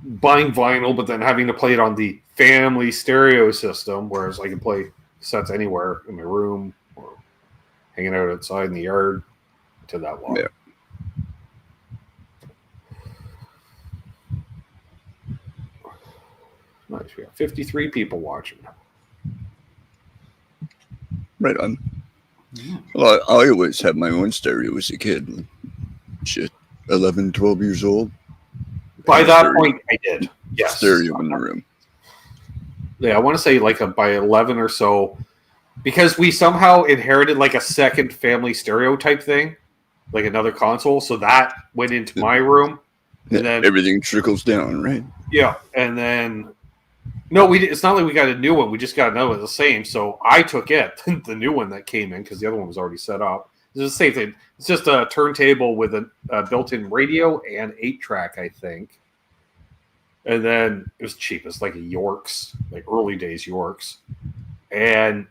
buying vinyl, but then having to play it on the family stereo system, whereas I can play cassettes anywhere in my room or hanging out outside in the yard to that long. Yeah. Nice. We got 53 people watching. Right on. Well, I always had my own stereo as a kid. Shit, 11, 12 years old. By that point, I did. Yes. Stereo in the room. Yeah, I want to say like by 11 or so, because we somehow inherited like a second family stereo type thing, like another console. So that went into my room. And then everything trickles down, right? Yeah. And then, no, it's not like we got a new one. We just got another one the same. So I took it, the new one that came in, because the other one was already set up. It's the same thing. It's just a turntable with a built-in radio and 8-track, I think. And then it was cheap. It's like a Yorks, like early days Yorks. And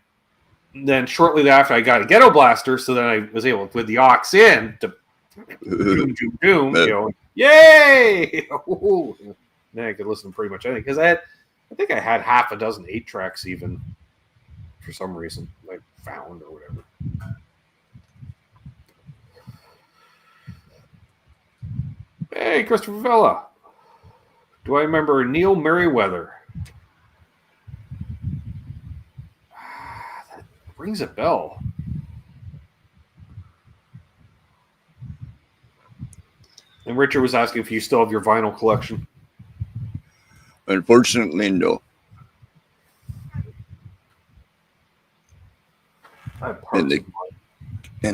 then shortly after, I got a Ghetto Blaster, so then I was able to put the aux in to doom, doom, doom, you know, yay! Then I could listen to pretty much anything, because I think I had half a dozen 8-tracks even for some reason, like found or whatever. Hey, Christopher Vella. Do I remember Neil Merriweather? That rings a bell. And Richard was asking if you still have your vinyl collection. Unfortunately, no. And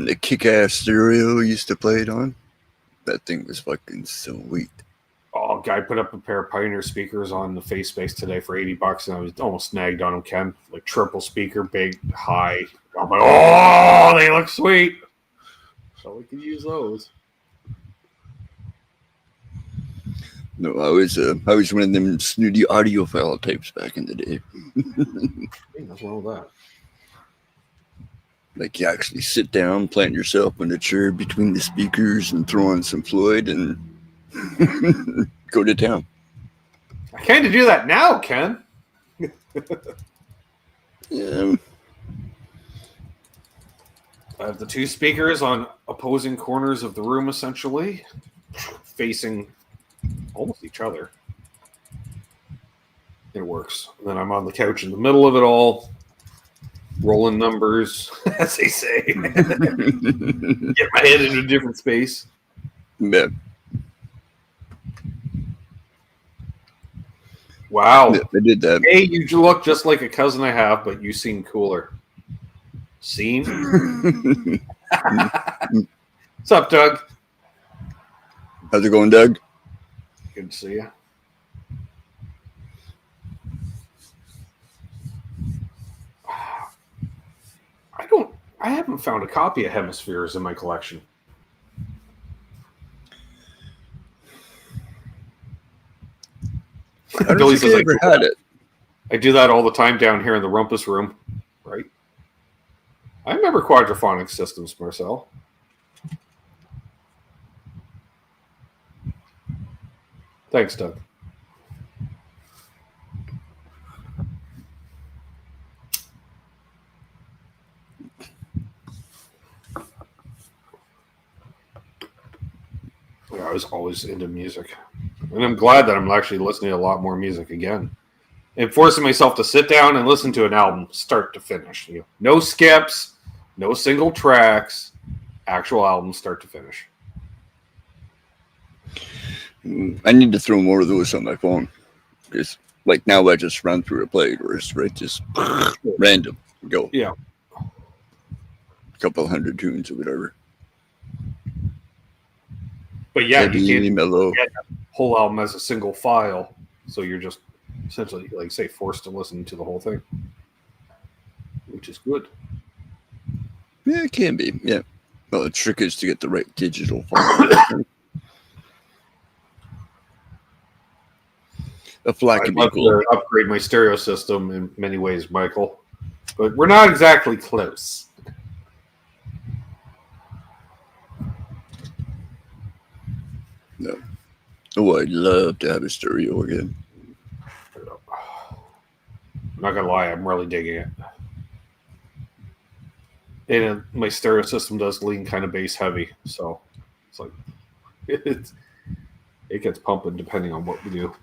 the kick-ass stereo used to play it on. That thing was fucking sweet. Oh, guy put up a pair of Pioneer speakers on the face space today for $80, and I was almost snagged on them, Ken. Like triple speaker, big, high. I'm like, oh, they look sweet. So we could use those. No, I was one of them snooty audiophile types back in the day. Hey, what's wrong with that? Like you actually sit down, plant yourself in a chair between the speakers, and throw on some Floyd and go to town. I kind of do that now, Ken. Yeah. I have the two speakers on opposing corners of the room, essentially, facing almost each other. It works. And then I'm on the couch in the middle of it all, rolling numbers, as they say. Get my head into a different space. Yeah. Wow. Yeah, I did that. Hey, you look just like a cousin I have, but you seem cooler. Seem? What's up, Doug? How's it going, Doug? Good to see you. I haven't found a copy of Hemispheres in my collection. I don't think I ever had it. I do that all the time down here in the rumpus room, right? I remember quadraphonic systems, Marcel. Thanks, Doug. Yeah, I was always into music. And I'm glad that I'm actually listening to a lot more music again. And forcing myself to sit down and listen to an album start to finish. You know, no skips, no single tracks, actual album start to finish. I need to throw more of those on my phone. Because, like, now I just run through a playlist, right? Just random. Go. Yeah. A couple hundred tunes or whatever. But yeah, Heavy, you can't mellow. get the whole album as a single file. So you're just essentially, like say, forced to listen to the whole thing, which is good. Yeah, it can be. Yeah. Well, the trick is to get the right digital file. A FLAC can be I'd cool. love to upgrade my stereo system in many ways, Michael, but we're not exactly close. No. Oh, I'd love to have a stereo again. I'm not gonna lie, I'm really digging it. And my stereo system does lean kind of bass heavy, so it's like it gets pumping depending on what we do.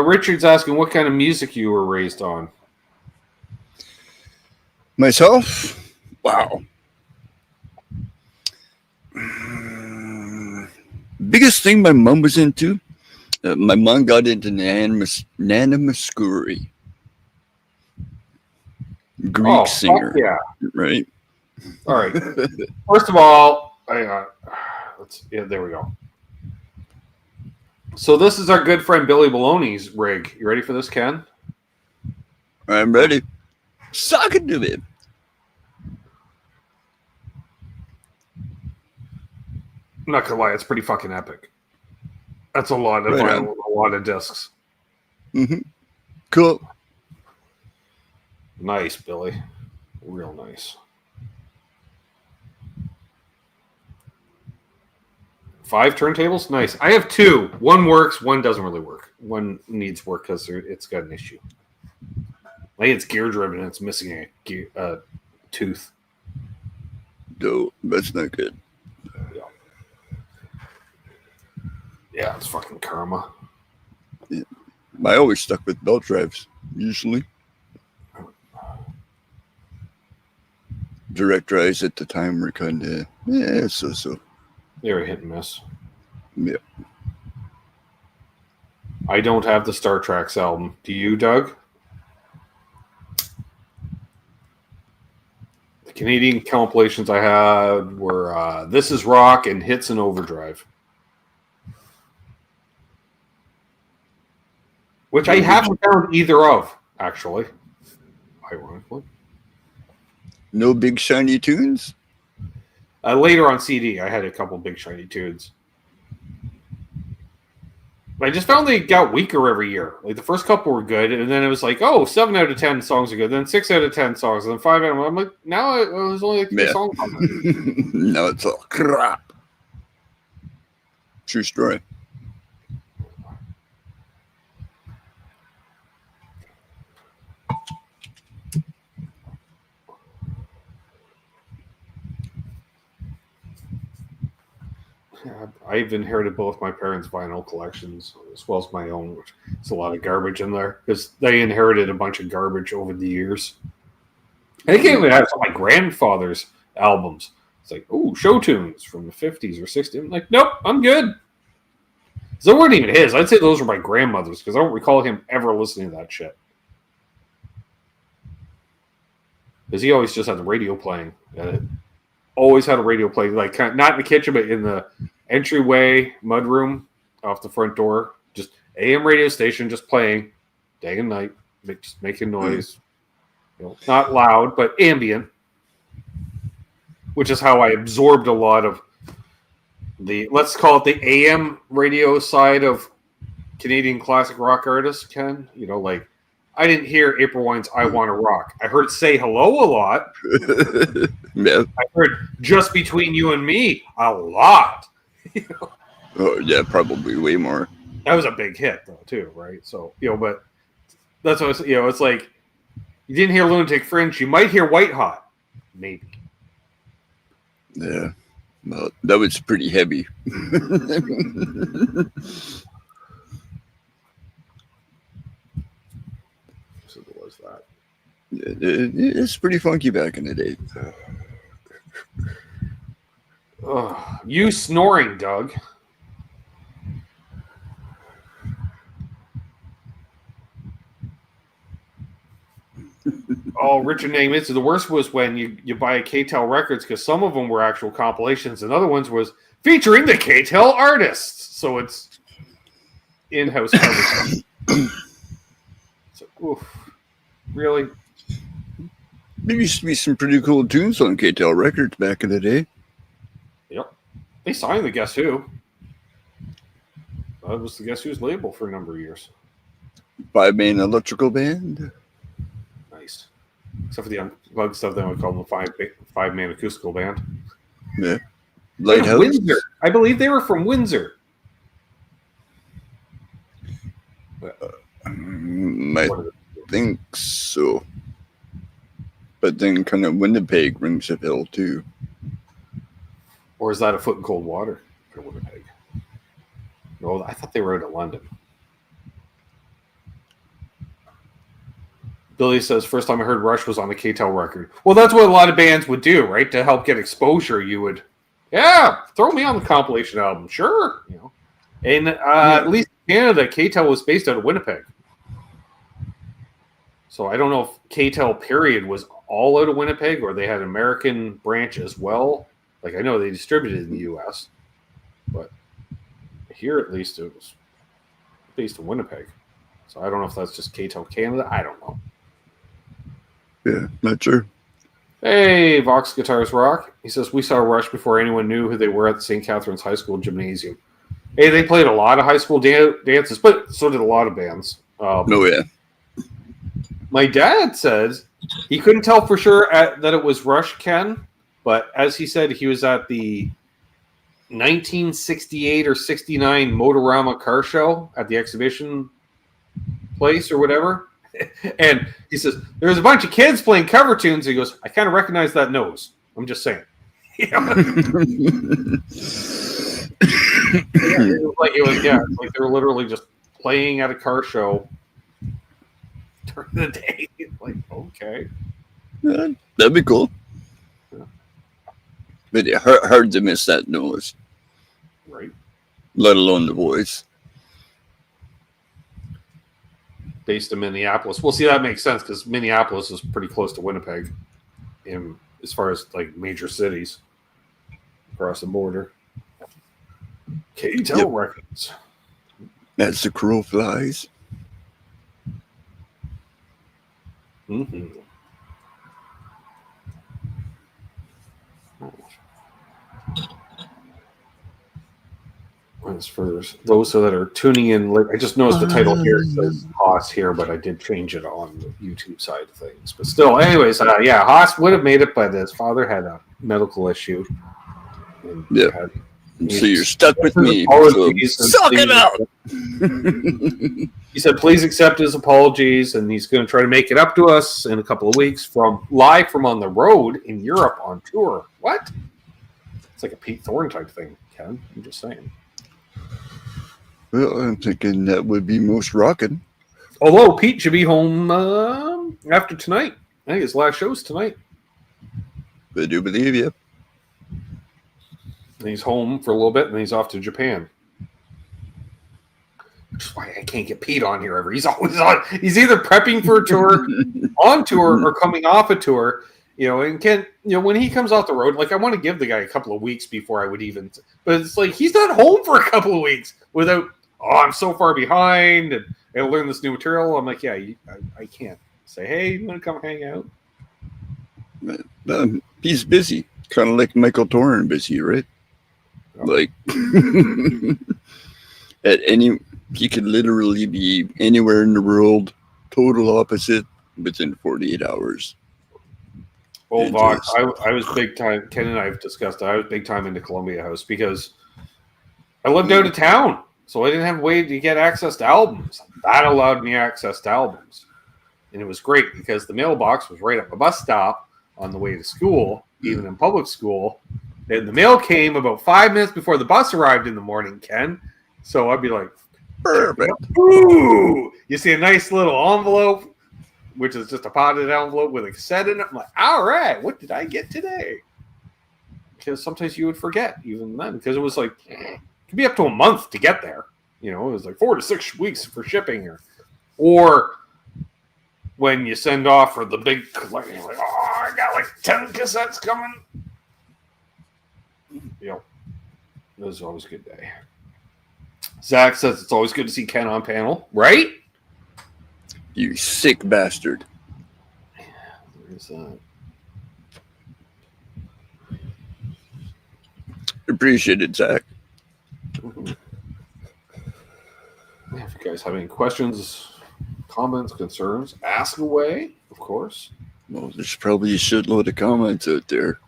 Richard's asking what kind of music you were raised on. Myself? Wow. Biggest thing my mom was into, my mom got into Nana Muscuri. Greek singer. Yeah. Right? All right. First of all, hang on. There we go. So this is our good friend Billy Baloney's rig. You ready for this, Ken? I'm ready. Suck it to me. I'm not gonna lie, it's pretty fucking epic. That's a lot of vinyl, a lot of discs. Mm-hmm. Cool. Nice, Billy. Real nice. 5 turntables? Nice. I have 2. One works, one doesn't really work. One needs work because it's got an issue. I think it's gear driven and it's missing a tooth. No, that's not good. Yeah, it's fucking karma. Yeah. I always stuck with belt drives, usually. Direct drives at the time were kind of, so. They were hit and miss. Yeah. I don't have the Star Trek album. Do you, Doug? The Canadian compilations I had were This Is Rock and Hits and Overdrive. Which I haven't found either of, actually. Ironically. No big shiny tunes? Later on CD, I had a couple big shiny tunes. I just found they got weaker every year. Like the first couple were good, and then it was like, 7 out of 10 songs are good. Then 6 out of 10 songs, and then 5 out of 10. I'm like, now there's only like 3 songs on it. No, it's all crap. True story. I've inherited both my parents' vinyl collections as well as my own, which is a lot of garbage in there because they inherited a bunch of garbage over the years. I think I even have some of my grandfather's albums. It's like, show tunes from the 50s or 60s. I'm like, nope, I'm good. Those weren't even his. I'd say those were my grandmother's because I don't recall him ever listening to that shit. Because he always just had the radio playing. Always had a radio playing, like kind of, not in the kitchen, but in the entryway mudroom off the front door. Just AM radio station, just playing day and night, just making noise. Not loud, but ambient. Which is how I absorbed a lot of the, let's call it the AM radio side of Canadian classic rock artists, Ken. Like I didn't hear April Wine's I Wanna Rock. I heard Say Hello a lot. Yeah. I heard Just Between You and Me a lot. Oh, yeah, probably way more. That was a big hit, though, too, right? So, but that's what it's like. You didn't hear Lunatic Fringe. You might hear White Hot. Maybe. Yeah. Well, that was pretty heavy. So what was that? It's pretty funky back in the day. You snoring, Doug. Richard Name the worst was when you buy a K-Tel Records because some of them were actual compilations and other ones was featuring the K-Tel artists. So it's in-house coverage. So, oof, really? There used to be some pretty cool tunes on KTEL Records back in the day. Yep. They signed the Guess Who. That was the Guess Who's label for a number of years. 5-man electrical band. Nice. Except for the unplugged stuff, then we call them a five-man acoustical band. Yeah. Lighthouse. Windsor. I believe they were from Windsor. I think so. But then kind of Winnipeg rings a bell too. Or is that a foot in cold water for Winnipeg? No, I thought they were out of London. Billy says, first time I heard Rush was on the KTEL record. Well, that's what a lot of bands would do, right? To help get exposure, you would, throw me on the compilation album. Sure. You know. And at least in Canada, KTEL was based out of Winnipeg. So I don't know if KTEL period was all out of Winnipeg or they had an American branch as well. Like I know they distributed in the US, but here at least it was based in Winnipeg. So I don't know if that's just KTEL Canada. I don't know. Yeah, not sure. Hey, Vox Guitars Rock. He says, we saw Rush before anyone knew who they were at the St. Catharines High School gymnasium. Hey, they played a lot of high school dances, but so did a lot of bands. Yeah. My dad says he couldn't tell for sure that it was Rush, Ken, but as he said, he was at the 1968 or 69 Motorama car show at the exhibition place or whatever. And he says, there was a bunch of kids playing cover tunes. He goes, I kind of recognize that nose. I'm just saying. It was like they were literally just playing at a car show during the day. Like, okay. Yeah, that'd be cool. Yeah. But it hard to miss that nose. Right. Let alone the voice. Based in Minneapolis. Well, see, that makes sense because Minneapolis is pretty close to Winnipeg as far as like major cities across the border. KTEL Records. As the crow flies. Mm-hmm. As for those that are tuning in, I just noticed the title here says Haas here, but I did change it on the YouTube side of things. But still, anyways, Haas would have made it, but his father had a medical issue. Yeah. So you're stuck with me. So suck it up. He said, please accept his apologies, and he's going to try to make it up to us in a couple of weeks live from on the road in Europe on tour. What? It's like a Pete Thorne type thing, Ken. I'm just saying. Well, I'm thinking that would be most rocking. Although Pete should be home after tonight. I think his last show's tonight. I do believe you. And he's home for a little bit, and then he's off to Japan. Which is why I can't get Pete on here ever. He's always on. He's either prepping for a tour, on tour, or coming off a tour. And Ken, when he comes off the road, like I want to give the guy a couple of weeks before I would even. But it's like he's not home for a couple of weeks without. Oh, I'm so far behind, and I learn this new material. I'm like, I can't say, hey, you want to come hang out? He's busy, kind of like Michael Torn busy, right? Oh. Like he could literally be anywhere in the world, total opposite within 48 hours. Well, Vox, I was big time. Ken and I have discussed. I was big time into Columbia House because I lived out of town. So I didn't have a way to get access to albums. That allowed me access to albums. And it was great because the mailbox was right at the bus stop on the way to school, even in public school. And the mail came about 5 minutes before the bus arrived in the morning, Ken. So I'd be like, perfect. Ooh! You see a nice little envelope, which is just a potted envelope with a cassette in it. I'm like, all right, what did I get today? Because sometimes you would forget even then because it was like... It could be up to a month to get there. It was like 4 to 6 weeks for shipping. Or when you send off for the big, like, I got like 10 cassettes coming. It was always a good day. Zach says it's always good to see Ken on panel, right? You sick bastard. Where's that? Appreciate it, Zach. Yeah, if you guys have any questions, comments, concerns, ask away, of course. Well, there's probably a shitload of comments out there.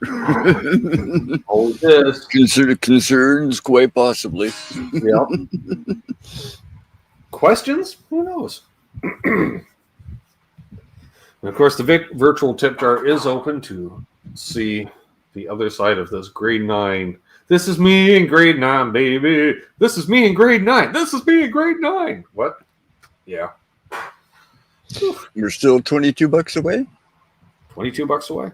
Oh, this. Concerns, quite possibly. Yep. Questions? Who knows? And of course, the virtual tip jar is open to see the other side of this grade 9. This is me in grade 9, baby. This is me in grade 9. This is me in grade 9. What? Yeah. We're still $22 away. $22 away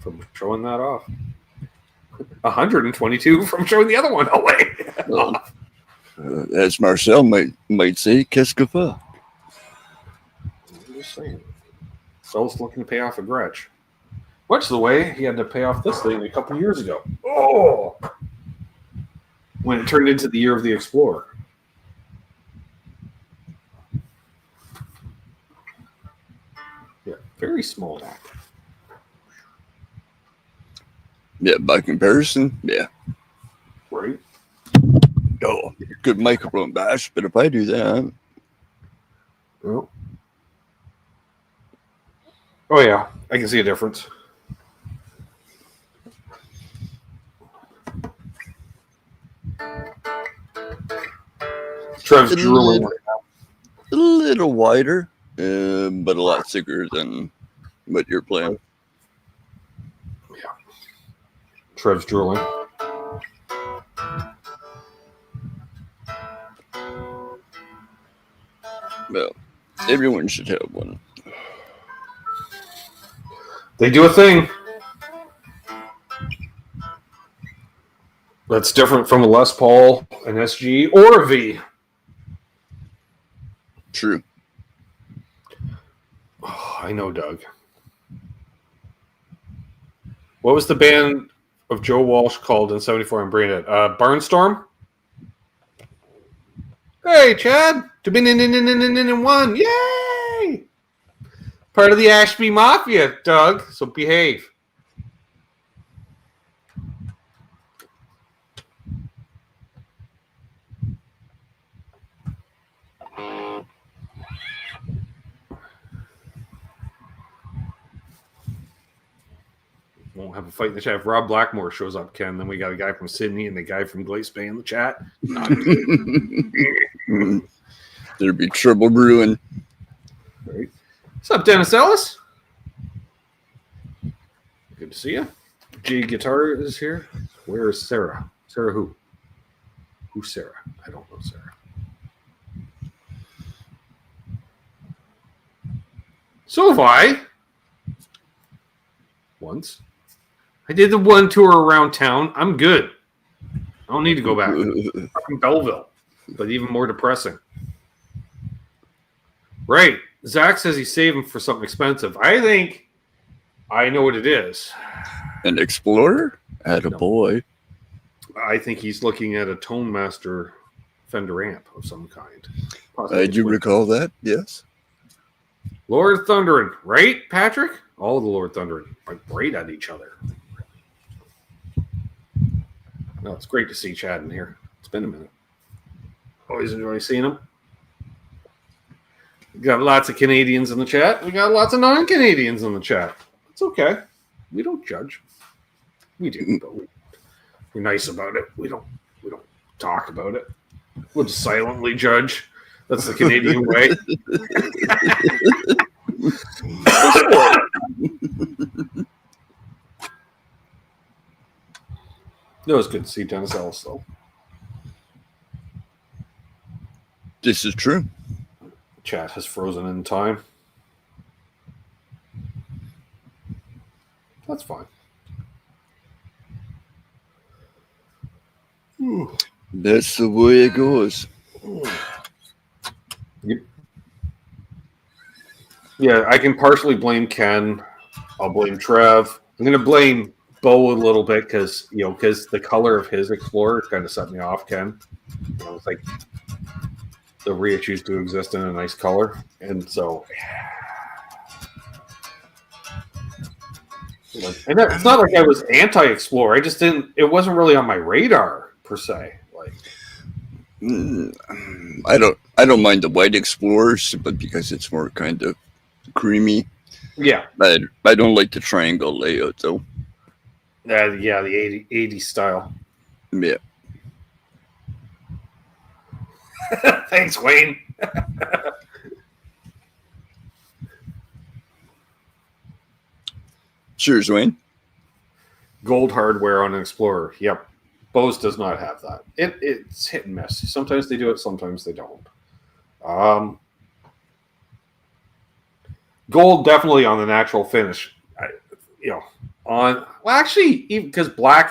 from showing that off. 122 from showing the other one away. Well, as Marcel might say, qu'est-ce que fait? I'm just saying. Sel's looking to pay off a Gretsch. Much the way he had to pay off this thing a couple years ago. Oh! When it turned into the year of the Explorer. Yeah, very small back. Yeah, by comparison, yeah. Right? Oh, good microphone bash, but if I do that, Well. Oh, yeah. I can see a difference. Trev's drooling right now. a little wider, but a lot thicker than what you're playing. Yeah. Trev's drooling. Well, everyone should have one. They do a thing that's different from a Les Paul, an SG, or a V. True. Oh, I know, Doug. What was the band of Joe Walsh called in '74 and Braindead? Barnstorm? Hey, Chad. One. Yay! Part of the Ashby Mafia, Doug. So behave. Won't have a fight in the chat. If Rob Blackmore shows up, Ken, then we got a guy from Sydney and the guy from Glace Bay in the chat. There'd be trouble brewing. Right. What's up, Dennis Ellis? Good to see you. G Guitar is here. Where is Sarah? Sarah who? Who's Sarah? I don't know Sarah. So have I. Once. I did the one tour around town. I'm good. I don't need to go back. I'm from Belleville, but even more depressing. Right. Zach says he's saving for something expensive. I think I know what it is. An Explorer? Attaboy. I think he's looking at a Tone Master Fender amp of some kind. I do recall that, yes. Lord Thundering, right, Patrick? All of the Lord Thundering are great at each other. No, it's great to see Chad in here. It's been a minute. Always enjoy seeing him. We got lots of Canadians in the chat. We got lots of non-Canadians in the chat. It's okay. We don't judge. We do, but we're nice about it. We don't talk about it. We'll just silently judge. That's the Canadian way. It was good to see Dennis Ellis, though. This is true. Chat has frozen in time. That's fine. Ooh. That's the way it goes. Yep. Yeah, I can partially blame Ken. I'll blame Trev. I'm going to blame bow a little bit because the color of his Explorer kind of set me off, Ken. It's like the reissues do exist in a nice color, and so. And it's not like I was anti-Explorer. I just didn't. It wasn't really on my radar per se. Like, I don't mind the white Explorers, but because it's more kind of creamy. Yeah, I don't like the triangle layout though. Yeah, the 80 style. Yeah. Thanks, Wayne. Cheers, Wayne. Gold hardware on an Explorer. Yep. Bose does not have that. It's hit and miss. Sometimes they do it, sometimes they don't. Gold definitely on the natural finish. Actually, even because black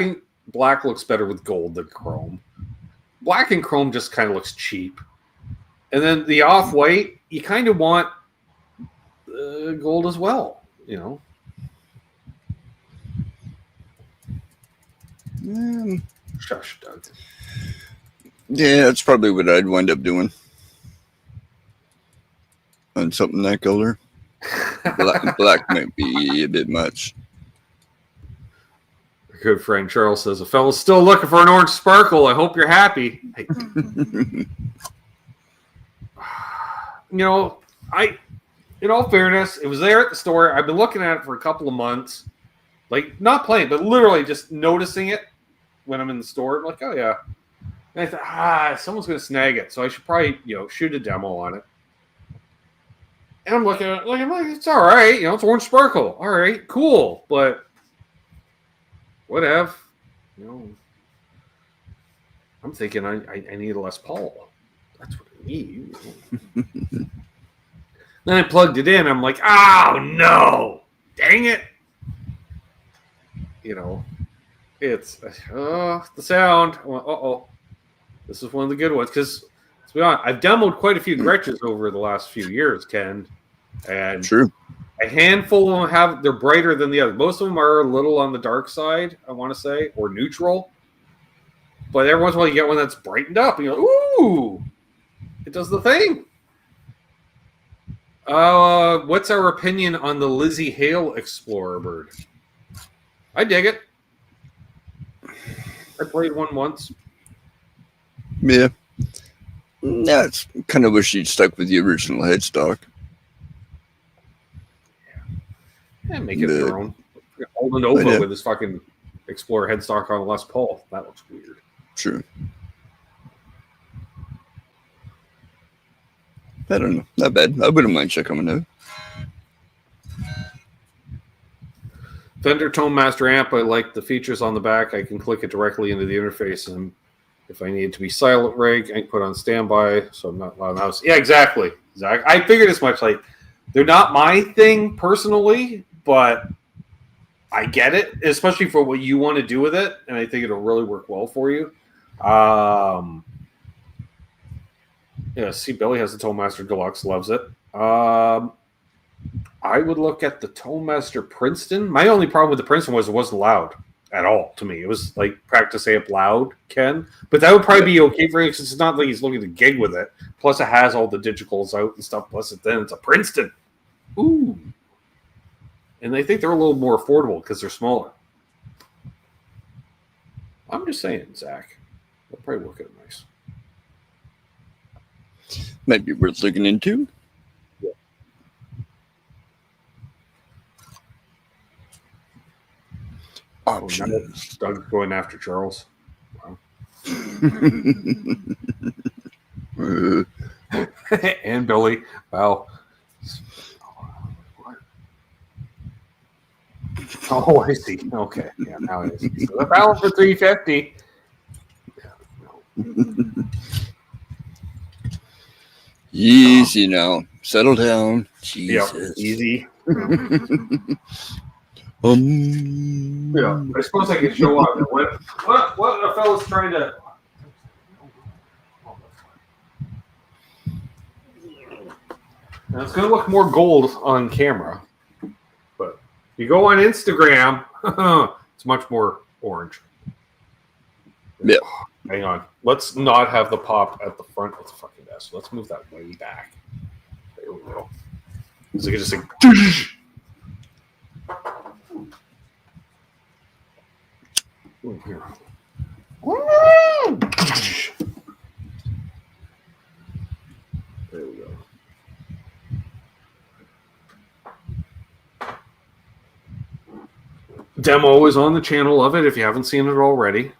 looks better with gold than chrome. Black and chrome just kind of looks cheap. And then the off-white, you kind of want gold as well, Shush, Doug. Yeah, that's probably what I'd wind up doing. On something that color. Black might be a bit much. Our good friend Charles says, a fellow's still looking for an orange sparkle. I hope you're happy. Hey. In all fairness, it was there at the store. I've been looking at it for a couple of months. Like, not playing, but literally just noticing it when I'm in the store. I'm like, oh, yeah. And I thought, someone's going to snag it. So I should probably, shoot a demo on it. And I'm looking at it, I'm like, it's all right. It's orange sparkle. All right, cool. But whatever. I'm thinking I need a Les Paul. That's what I need. Then I plugged it in. I'm like, oh, no. Dang it. It's the sound. I went, this is one of the good ones. Because, to be honest, I've demoed quite a few Gretches over the last few years, Ken. And true. A handful of them they're brighter than the others. Most of them are a little on the dark side, I want to say, or neutral. But every once in a while you get one that's brightened up. And you're like, ooh, it does the thing. What's our opinion on the Lizzie Hale Explorer bird? I dig it. I played one once. Yeah. It's kind of wish you'd stuck with the original headstock. Yeah, make it your own. Holden Nova with his fucking Explorer headstock on Les Paul. That looks weird. True. I don't know. Not bad. I wouldn't mind checking them out. Fender Tone Master amp, I like the features on the back. I can click it directly into the interface, and if I need it to be silent rig, I can put on standby, so I'm not loud in the house. Yeah, exactly. I figured as much. Like, they're not my thing personally, but I get it, especially for what you want to do with it, and I think it'll really work well for you. See, Billy has the Tone Master Deluxe, loves it. I would look at the Tone Master Princeton. My only problem with the Princeton was it wasn't loud at all to me. It was like practice amp loud, Ken. But that would probably be okay for him because it's not like he's looking to gig with it. Plus, it has all the digitals out and stuff. Plus, it's a Princeton. Ooh. And I think they're a little more affordable because they're smaller. I'm just saying, Zach. They'll probably work out nice. Might be worth looking into. Yeah. Options. Doug's going after Charles. Wow. And Billy. Wow. Oh, I see. Okay. Yeah, now I see. So the balance for 350. Easy now. Settle down. Jesus. Yeah, easy. Yeah. I suppose I could show up. What a fellow's trying to. Now it's going to look more gold on camera, but you go on Instagram, It's much more orange. Yeah. Hang on. Let's not have the pop at the front of the fucking desk. Let's move that way back. There we go. So you can just say, here. There we go. Demo is on the channel of it if you haven't seen it already.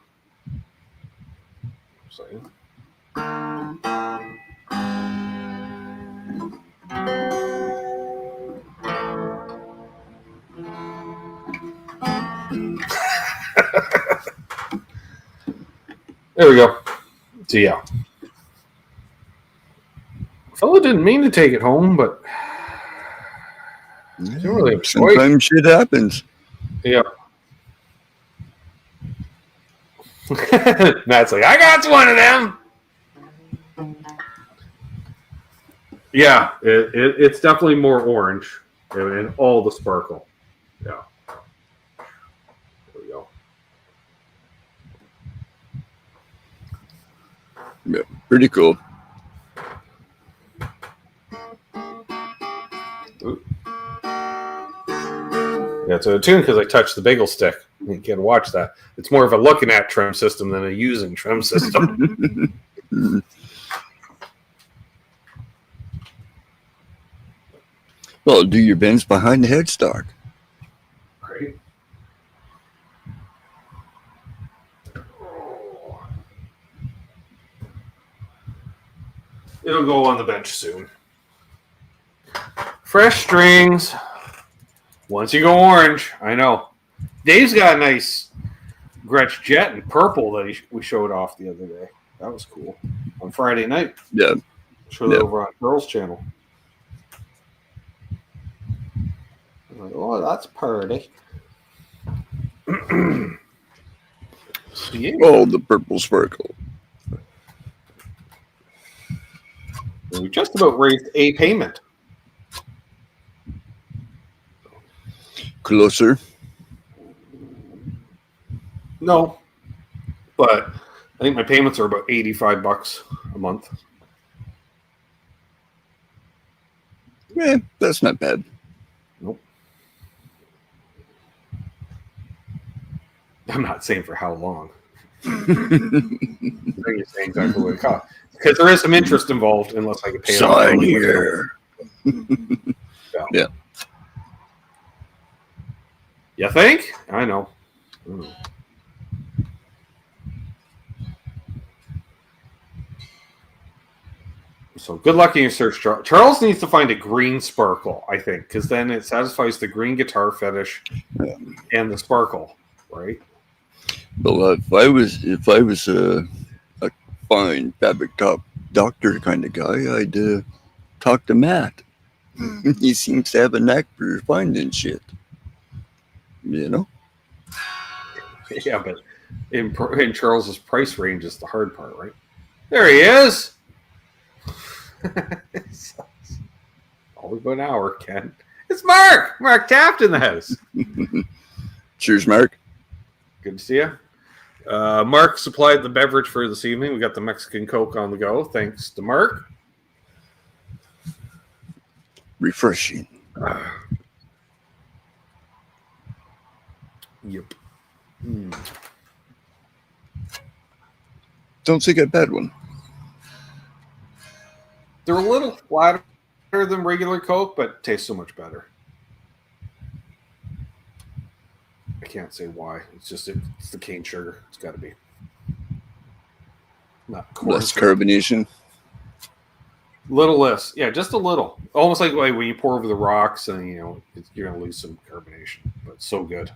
There we go. So yeah. Fella didn't mean to take it home, but Yeah, don't really have a choice. sometimes shit happens. Yeah. Matt's like, I got one of them. Yeah, it's definitely more orange and all the sparkle. Yeah. There we go. Yeah, pretty cool. Ooh. Yeah, it's a tune because I touched the bagel stick. You can't watch that. It's more of a looking at trim system than a using trim system. Well, do your bends behind the headstock. Right. It'll go on the bench soon. Fresh strings. Once you go orange, I know. Dave's got a nice Gretsch Jet in purple that we showed off the other day. That was cool. On Friday night. Yeah. Showed it over on Pearl's channel. I'm like, oh, that's pretty. Oh, the purple sparkle. We just about raised a payment. Closer. No, but I think my payments are about $85 a month. Yeah, that's not bad. Nope. I'm not saying for how long. You're saying exactly what it costs. Because there is some interest involved unless I can pay it off. Sign here. Yeah. You think? I know. So good luck in your search, Charles. Charles needs to find a green sparkle, I think, because then it satisfies the green guitar fetish and the sparkle, right? Well, if I was a fine fabric top doctor kind of guy, I'd talk to Matt. He seems to have a knack for finding shit. You know? Yeah, but in Charles's price range is the hard part, right? There he is. Always about an hour, Ken. It's Mark. Mark Taft in the house. Cheers, Mark. Good to see you. Mark supplied the beverage for this evening. We got the Mexican Coke on the go. Thanks to Mark. Refreshing. Yep. Don't think I've had one. They're a little flatter than regular Coke, but taste so much better. I can't say why. It's just it's the cane sugar. It's got to be. Not corn. Less carbonation. Little less. Yeah, just a little. Almost like when you pour over the rocks and, you're going to lose some carbonation. But so good.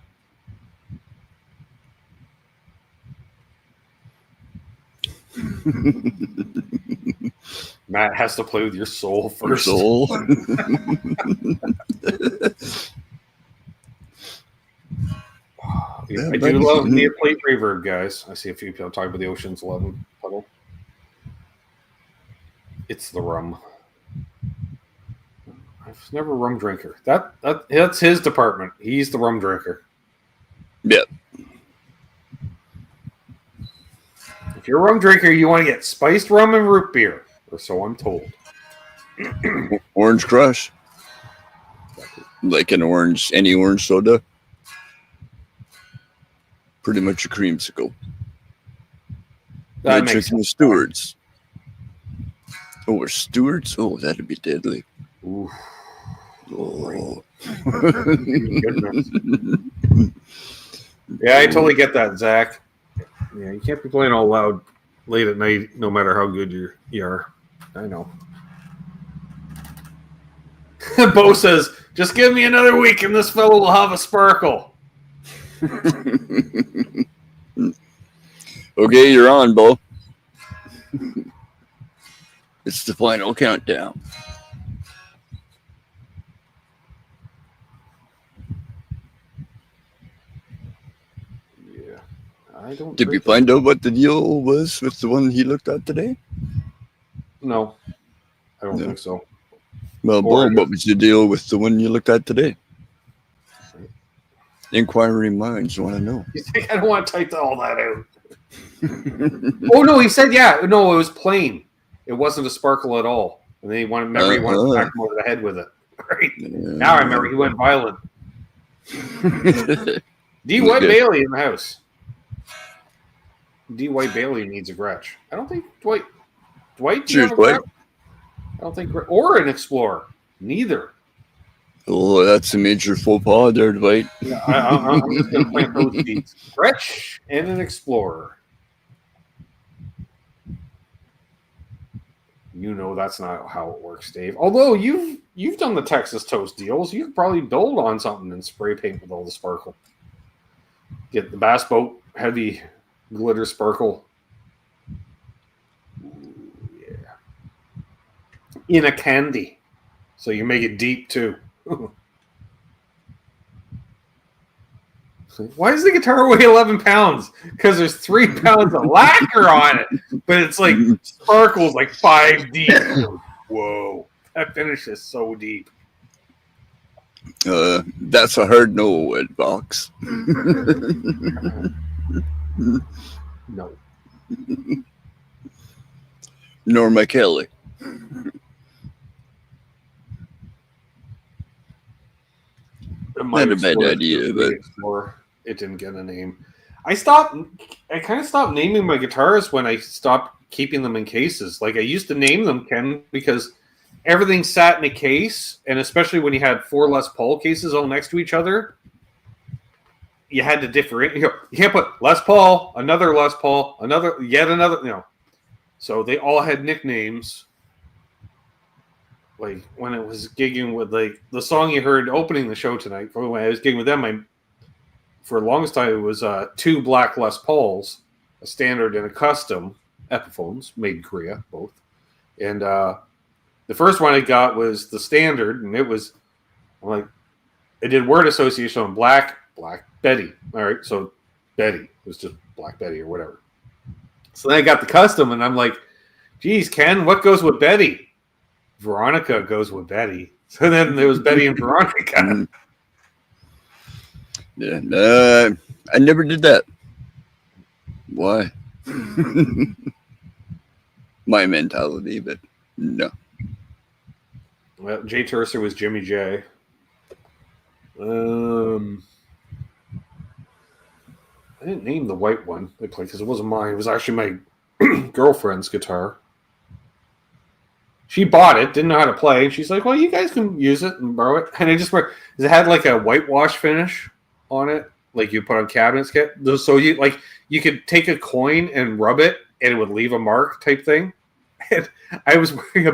Matt has to play with your soul first. Your soul. I do love the plate reverb, guys. I see a few people talking about the Ocean's 11 pedal. It's the rum. I've never a rum drinker. That's his department. He's the rum drinker. Yeah. If you're a rum drinker, you want to get spiced rum and root beer, or so I'm told. Orange Crush. Like any orange soda. Pretty much a creamsicle. That They makes drinking the Stewards. Oh, or Stewards? Oh, that'd be deadly. Oof. Oh. Goodness. Yeah, I totally get that, Zach. Yeah, you can't be playing all loud late at night, no matter how good you are. I know. Bo says, "Just give me another week, and this fellow will have a sparkle." Okay, you're on, Bo. It's the final countdown. Yeah, I don't. Did we find out what the deal was with the one he looked at today? No, I don't No. think so. Well, Bo, what was the deal with the one you looked at today? Inquiring minds want to know. You think I don't want to type all that out? Oh no, he said yeah. No, it was plain. It wasn't a sparkle at all. And then he wanted to smack him over the head with it. Right? Now I remember he went violent. D. White Bailey in the house. D. White Bailey needs a Gretsch. I don't think Dwight. Cheers, Dwight. I don't think, or an Explorer. Neither. Oh, that's a major faux pas there, Dwight. Yeah, I'm just going to plant those seeds. Gretsch and an Explorer. You know that's not how it works, Dave. Although you've done the Texas Toast deals, you could probably build on something and spray paint with all the sparkle. Get the Bass Boat heavy glitter sparkle. Ooh, yeah. In a candy. So you make it deep too. Why does the guitar weigh 11 pounds? Because there's 3 pounds of lacquer on it, but it's like sparkles like 5 deep. Whoa, that finish is so deep. That's a hard no at Vox. No. Norma Kelly. Not a bad idea, but it didn't get a name. I kind of stopped naming my guitars when I stopped keeping them in cases. Like I used to name them, Ken, because everything sat in a case, and especially when you had 4 Les Paul cases all next to each other, you had to differentiate. You can't put Les Paul, another Les Paul, yet another. So they all had nicknames. Like when it was gigging with like the song you heard opening the show tonight, for when I was gigging with them, for the longest time it was 2 black Les Pauls, a standard and a custom Epiphones made in Korea, both. And the first one I got was the standard, and I did word association on Black Betty. All right, so Betty was just Black Betty or whatever. So then I got the custom, and I'm like, geez, Ken, what goes with Betty? Veronica goes with Betty. So then there was Betty and Veronica. Yeah, I never did that. Why? My mentality, but no. Well, Jay Tercer was Jimmy J. I didn't name the white one they played because it wasn't mine. It was actually my girlfriend's guitar. She bought it, didn't know how to play. And she's like, well, you guys can use it and borrow it. And it had like a whitewash finish on it, like you put on cabinets. So you could take a coin and rub it, and it would leave a mark type thing. And I was wearing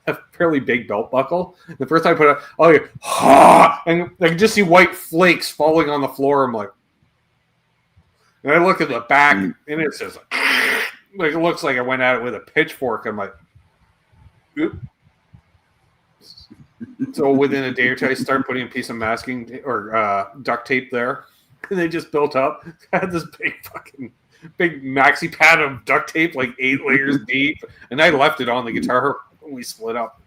a fairly big belt buckle. The first time I put it on, and I could just see white flakes falling on the floor. I'm like, and I look at the back, and it says, like it looks like I went at it with a pitchfork. I'm like, oop. So within a day or two, I started putting a piece of masking or duct tape there, and they just built up. I had this big maxi pad of duct tape, like 8 layers deep, and I left it on the guitar when we split up.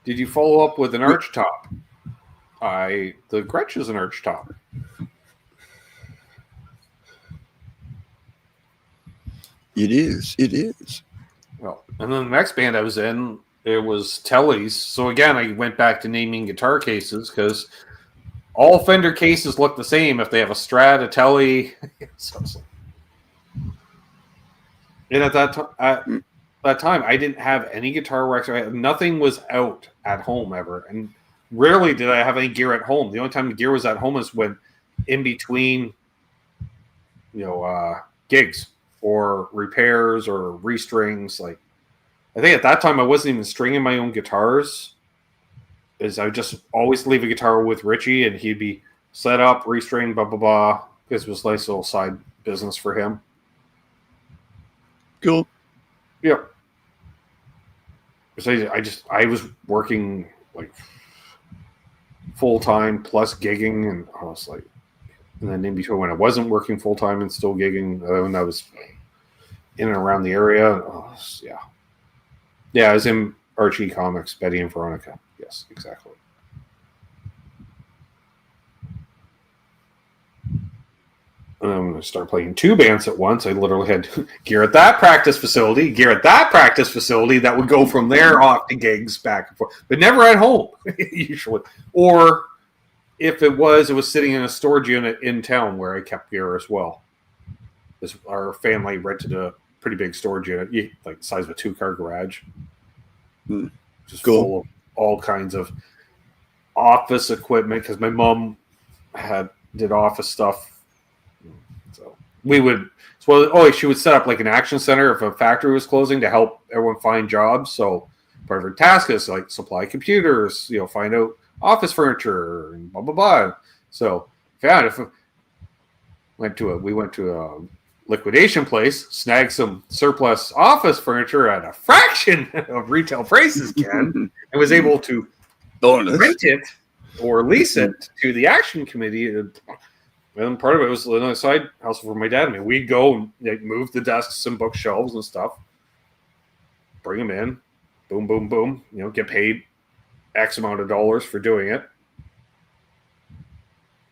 Did you follow up with an arch top? The Gretsch is an arch top. It is. It is. Well, and then the next band I was in, it was Telly's. So again, I went back to naming guitar cases because all Fender cases look the same if they have a Strat, a Telly. And at that time, I didn't have any guitar racks. Nothing was out at home ever, and rarely did I have any gear at home. The only time the gear was at home is when in between, gigs or repairs or restrings. Like, I think at that time I wasn't even stringing my own guitars. Is I would just always leave a guitar with Richie, and he'd be set up, restring, blah blah blah. Because it was a nice little side business for him. Cool. Yeah. So I was working like full time plus gigging, and I was like, and then in between when I wasn't working full time and still gigging, when I was in and around the area, I was in Archie Comics, Betty and Veronica. Yes, exactly. And I'm going to start playing 2 bands at once. I literally had gear at that practice facility, that would go from there off to gigs back and forth, but never at home, usually. Or if it was sitting in a storage unit in town where I kept gear as well. Our family rented a pretty big storage unit, like the size of a 2-car garage. Just cool. Full of all kinds of office equipment, because my mom did office stuff. So she would set up like an action center if a factory was closing to help everyone find jobs. So part of her task is like supply computers, find out office furniture and blah blah blah. So we went to a liquidation place, snagged some surplus office furniture at a fraction of retail prices, Ken, and was able to rent it or lease it to the action committee. And part of it was a side hustle for my dad. I mean, we'd go and move the desks and bookshelves and stuff, bring them in, boom, boom, boom. Get paid X amount of dollars for doing it.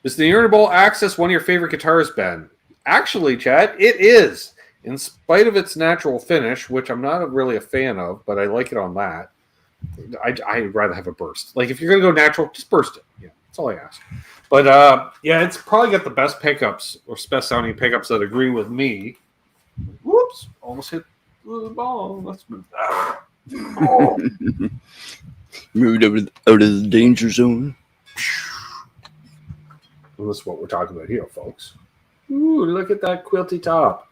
Is the Urinable Access one of your favorite guitars, Ben? Actually, Chad, it is. In spite of its natural finish, which I'm not really a fan of, but I like it on that. I'd rather have a burst. Like, if you're going to go natural, just burst it. Yeah, that's all I ask. But, it's probably got the best pickups, or best sounding pickups that agree with me. Whoops, almost hit the ball. Let's move that. Oh. Moved out of the danger zone. Well, that's what we're talking about here, folks. Ooh, look at that quilty top.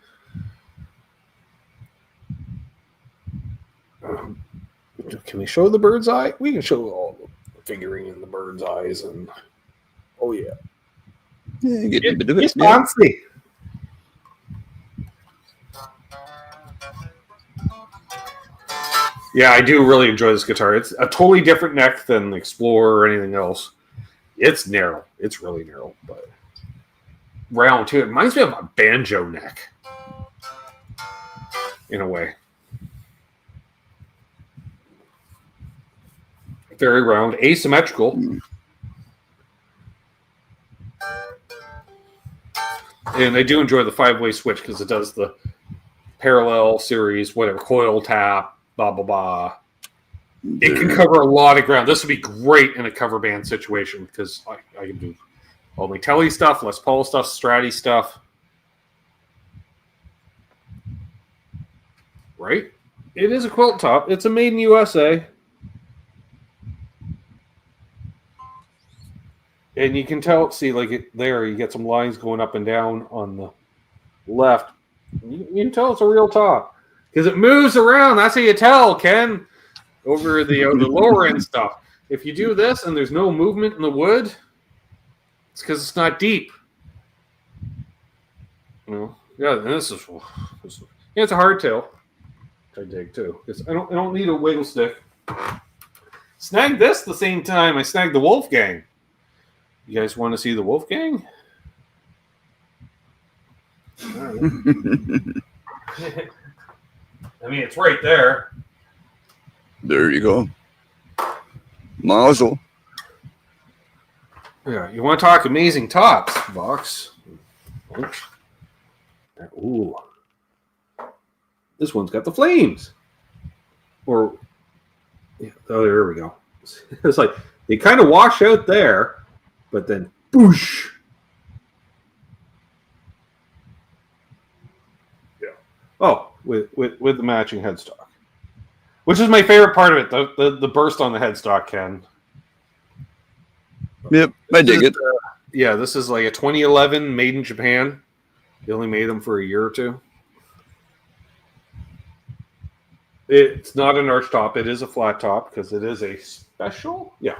Can we show the bird's eye? We can show all the fingering in the bird's eyes, and oh yeah, Get a bit of it. It's fancy. Yeah, I do really enjoy this guitar. It's a totally different neck than the Explorer or anything else. It's narrow. It's really narrow, but round too. It reminds me of a banjo neck in a way. Very round, asymmetrical. And I do enjoy the 5-way switch because it does the parallel series, whatever, coil tap, blah, blah, blah. It can cover a lot of ground. This would be great in a cover band situation because I can do all my Telly stuff, Les Paul stuff, Stratty stuff. Right? It is a quilt top. It's a made in USA. And you can tell, see, like there, you get some lines going up and down on the left. You can tell it's a real top because it moves around. That's how you tell, Ken, over the lower end stuff. If you do this and there's no movement in the wood, it's because it's not deep. Yeah, and this is it's a hardtail. I dig too. I don't need a wiggle stick. Snagged this the same time I snagged the Wolfgang. You guys want to see the Wolfgang? I mean, it's right there. There you go. Mazel. Yeah, you want to talk amazing tops, Vox? Ooh. This one's got the flames. Or, yeah, oh, there we go. It's like they kind of wash out there, but then boosh. Yeah. Oh, with the matching headstock, which is my favorite part of it. The burst on the headstock, Ken. Yep, I dig it. Yeah, this is like a 2011 made in Japan. They only made them for a year or two. It's not an arch top. It is a flat top because it is a special. Yeah.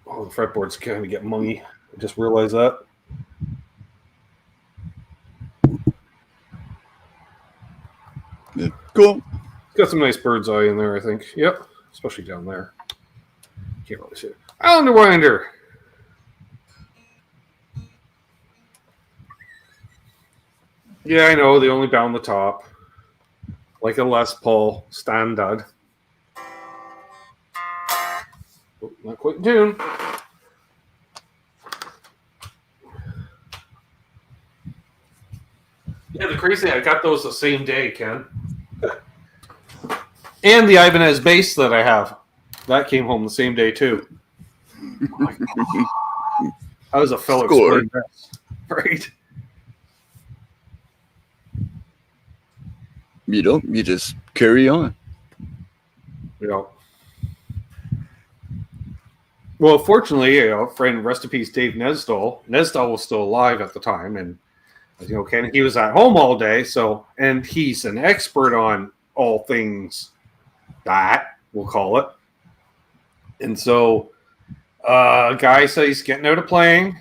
Oh, the fretboard's kind of get mungy. I just realized that. Yeah, cool. It's got some nice bird's eye in there, I think. Yep. Especially down there. Can't really see it. Underwinder. Yeah, I know. They only bound the top. Like a Les Paul standard. Oh, not quite in tune. Yeah, the crazy thing, I got those the same day, Ken. And the Ibanez bass that I have. That came home the same day, too. I was a fellow Score. right? You don't. You just carry on. Yeah. Well, fortunately, friend, rest in peace, Dave Nesdall. Nesdall was still alive at the time, and Ken, he was at home all day. So, and he's an expert on all things that we'll call it. And so, guy says he's getting out of playing.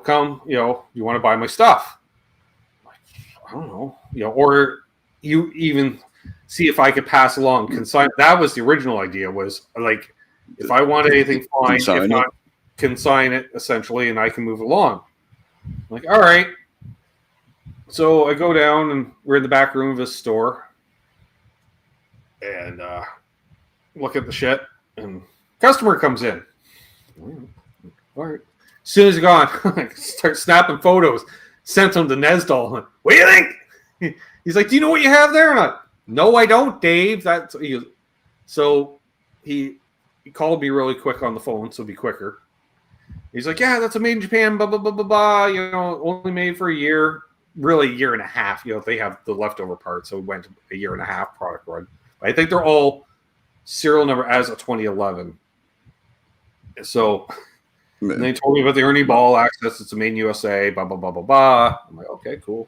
Come. You want to buy my stuff? I don't know. Or you even see if I could pass along consign. That was the original idea. Was like, if I want anything, fine. If not, consign it essentially, and I can move along. I'm like, all right. So I go down, and we're in the back room of his store, and look at the shit, and customer comes in. All right. As soon as he's gone, I start snapping photos. Sent them to Nesdall. What do you think? He's like, do you know what you have there? And no, I don't, Dave. So he called me really quick on the phone, so it'll be quicker. He's like, yeah, that's a made in Japan, blah, blah, blah, blah, blah. Only made for a year, really a year and a half. They have the leftover parts, so we went to a year and a half product run. I think they're all serial number as of 2011. So and they told me about the Ernie Ball access. It's a made in USA, blah, blah, blah, blah, blah. I'm like, okay, cool.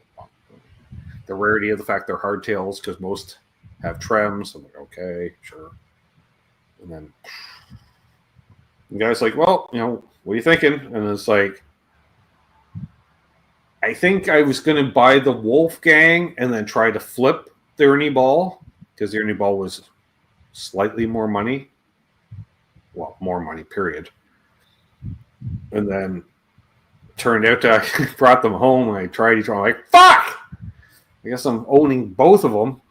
The rarity of the fact they're hardtails because most have trims. I'm like, okay, sure. And then the guy's like, well, what are you thinking? And it's like, I think I was going to buy the Wolfgang and then try to flip the Ernie Ball because the Ernie Ball was slightly more money. Well, more money, period. And then turned out to I brought them home and I tried each one. I'm like, fuck! I guess I'm owning both of them.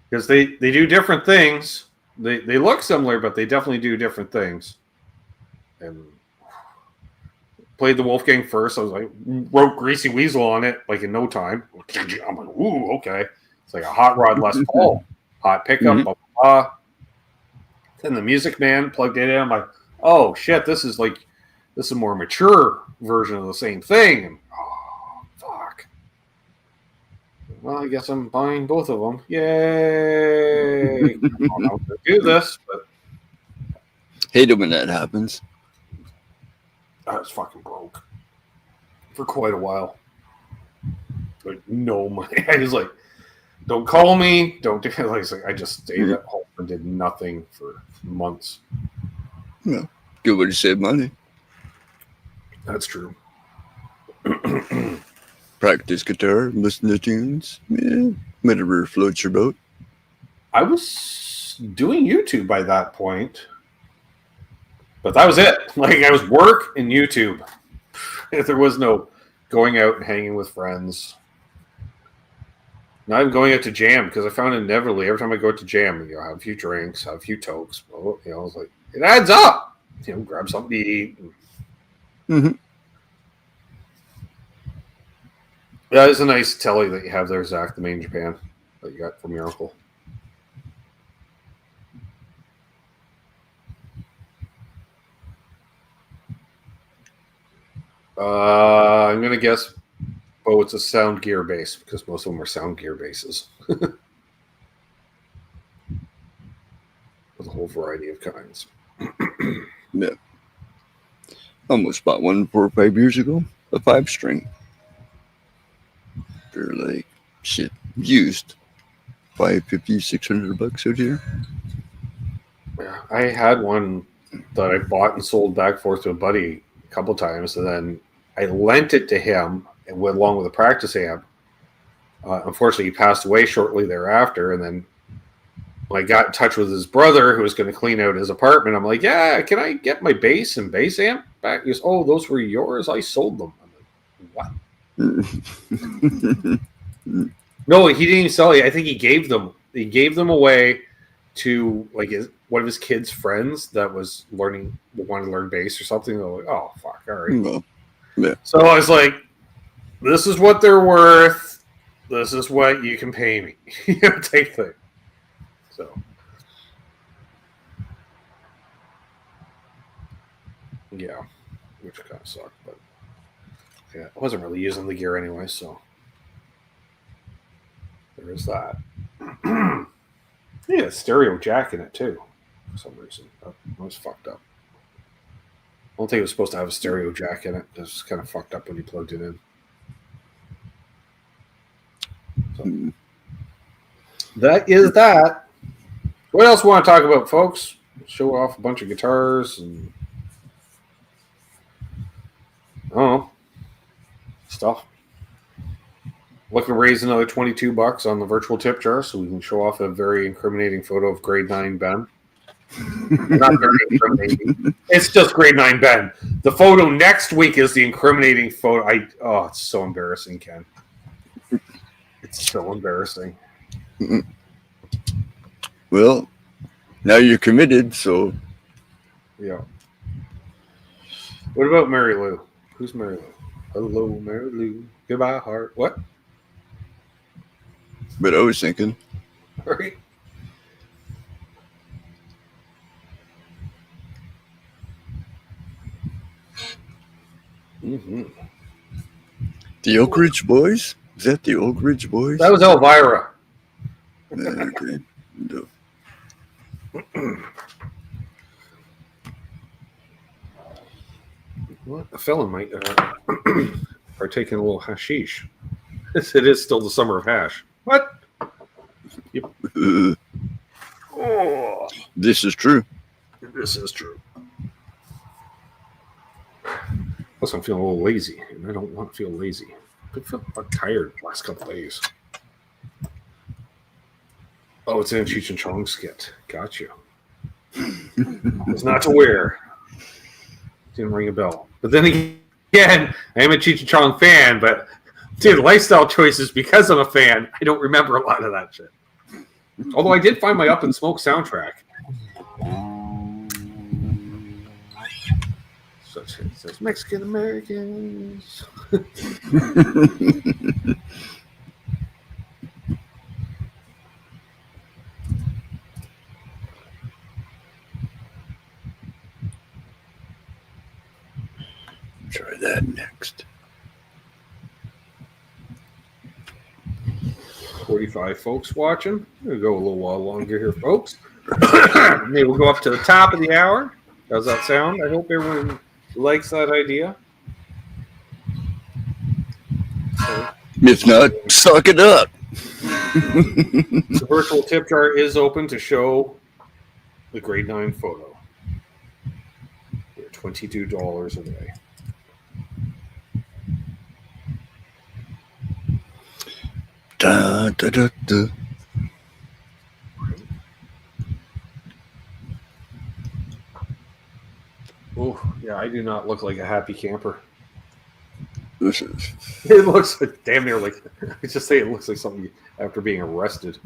Because they do different things. They look similar, but they definitely do different things. And played the Wolfgang first. I was like, wrote Greasy Weasel on it like in no time. I'm like, ooh, okay. It's like a hot rod Les Paul, hot pickup, blah, blah, blah. Then the Music Man plugged it in. I'm like, oh shit, this is a more mature version of the same thing. And, oh fuck. Well, I guess I'm buying both of them. Yay! I don't know how to do this, but Hate it when that happens. I was fucking broke for quite a while. Like no money. I was like, don't call me. Don't do it. Like, I just stayed at home and did nothing for months. Yeah, good way to save money. That's true. Practice guitar, listen to tunes. Yeah, whatever floats your boat. I was doing YouTube by that point, but that was it. Like I was work and YouTube. If there was no going out and hanging with friends. Not even going out to jam because I found inevitably every time I go out to jam, I have a few drinks, have a few tokes. Well, I was like, it adds up. Grab something to eat. That is a nice telly that you have there, Zach, the made in Japan that you got from your uncle. I'm going to guess, it's a sound gear base because most of them are sound gear bases. With a whole variety of kinds. Yeah. Almost bought one 4 or 5 years ago, a 5-string. They're like, shit, used. $550, $600 out here. Yeah, I had one that I bought and sold back and forth to a buddy a couple times, and then I lent it to him and went along with a practice amp. Unfortunately, he passed away shortly thereafter, and then when I got in touch with his brother who was going to clean out his apartment, I'm like, yeah, can I get my bass and bass amp back? He goes, oh, those were yours? I sold them. I'm like, what? No, he didn't even sell it. I think he gave them. He gave them away to like one of his kids' friends that was wanted to learn bass or something. They're like, oh fuck, all right. Well, yeah. So I was like, this is what they're worth. This is what you can pay me. Type thing. So. Yeah, which kind of sucked, but yeah, I wasn't really using the gear anyway, so there is that. Yeah, stereo jack in it too, for some reason. That was fucked up. I don't think it was supposed to have a stereo jack in it. It was kind of fucked up when you plugged it in. So, that is that. What else want to talk about, folks? Show off a bunch of guitars and stuff. Looking to raise another $22 on the virtual tip jar so we can show off a very incriminating photo of grade 9 Ben. Not very incriminating. It's just grade 9 Ben. The photo next week is the incriminating photo. It's so embarrassing, Ken. It's so embarrassing. Well, now you're committed, so. Yeah. What about Mary Lou? Who's Mary Lou? Hello, Mary Lou. Goodbye, heart. What? But I was thinking. Right. Mm-hmm. The Oak Ridge Boys? Is that the Oak Ridge Boys? That was Elvira. Okay. No. What? A felon might partake in a little hashish. It is still the summer of hash. What? Yep. Oh, This is true. this is true. Plus, I'm feeling a little lazy, and I don't want to feel lazy. I feel tired the last couple days. Oh, it's in a Cheech and Chong skit. Got you. It's not to wear. Didn't ring a bell. But then again, I am a Cheech and Chong fan, but dude, lifestyle choices, because I'm a fan, I don't remember a lot of that shit. Although I did find my Up in Smoke soundtrack. Such it says Mexican Americans. Try that next. 45 folks watching. We'll go a little while longer here, folks. Maybe we'll go up to the top of the hour. How's that sound? I hope everyone likes that idea. So, If not, suck it up. the virtual tip jar is open to show the grade 9 photo. They're $22 a day. Da, da, da, da. Oh, yeah, I do not look like a happy camper. This is It looks like, damn near like, I just say it looks like something after being arrested.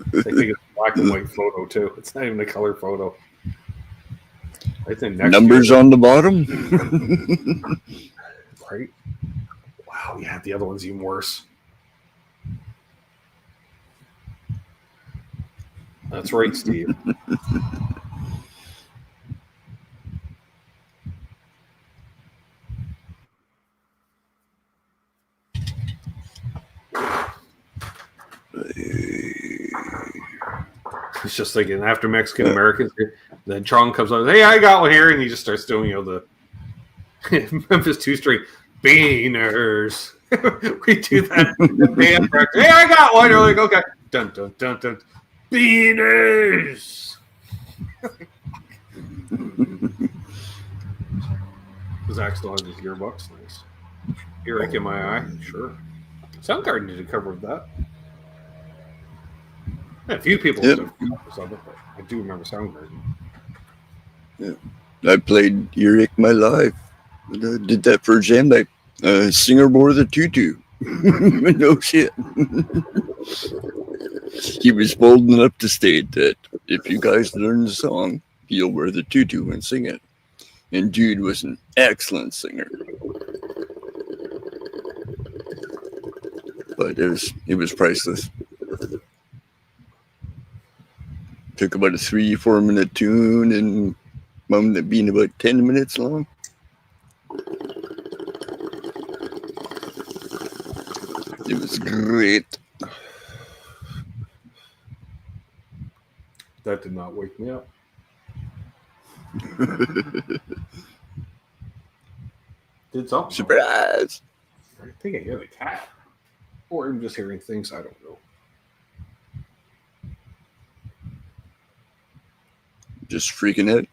I think it's a black and white photo, too. It's not even a color photo. I think next numbers year, on the bottom. right? Oh, yeah, the other one's even worse. That's right, Steve. It's just like after Mexican Americans, then Chong comes on, hey, I got one here, and he just starts doing, the Memphis 2-string beaners. We do that band practice. Hey, I got one. You're like, okay, dun dun dun dun, beaners. Zach still has his earbuds. Nice. Earache in my eye. Sure. Soundgarden did a cover of that. Yeah, a few people did covers of it, but I do remember Soundgarden. Yeah. I played Earache my life. Did that for a jam night. Singer wore the tutu. No shit. He was bold enough to state that if you guys learn the song, he'll wear the tutu and sing it. And Jude was an excellent singer. But it was priceless. Took about a 3-4 minute tune and wound up being about 10 minutes long. It was great. That did not wake me up. Did something. Surprise! I think I hear the cat. Or I'm just hearing things I don't know. Just freaking out.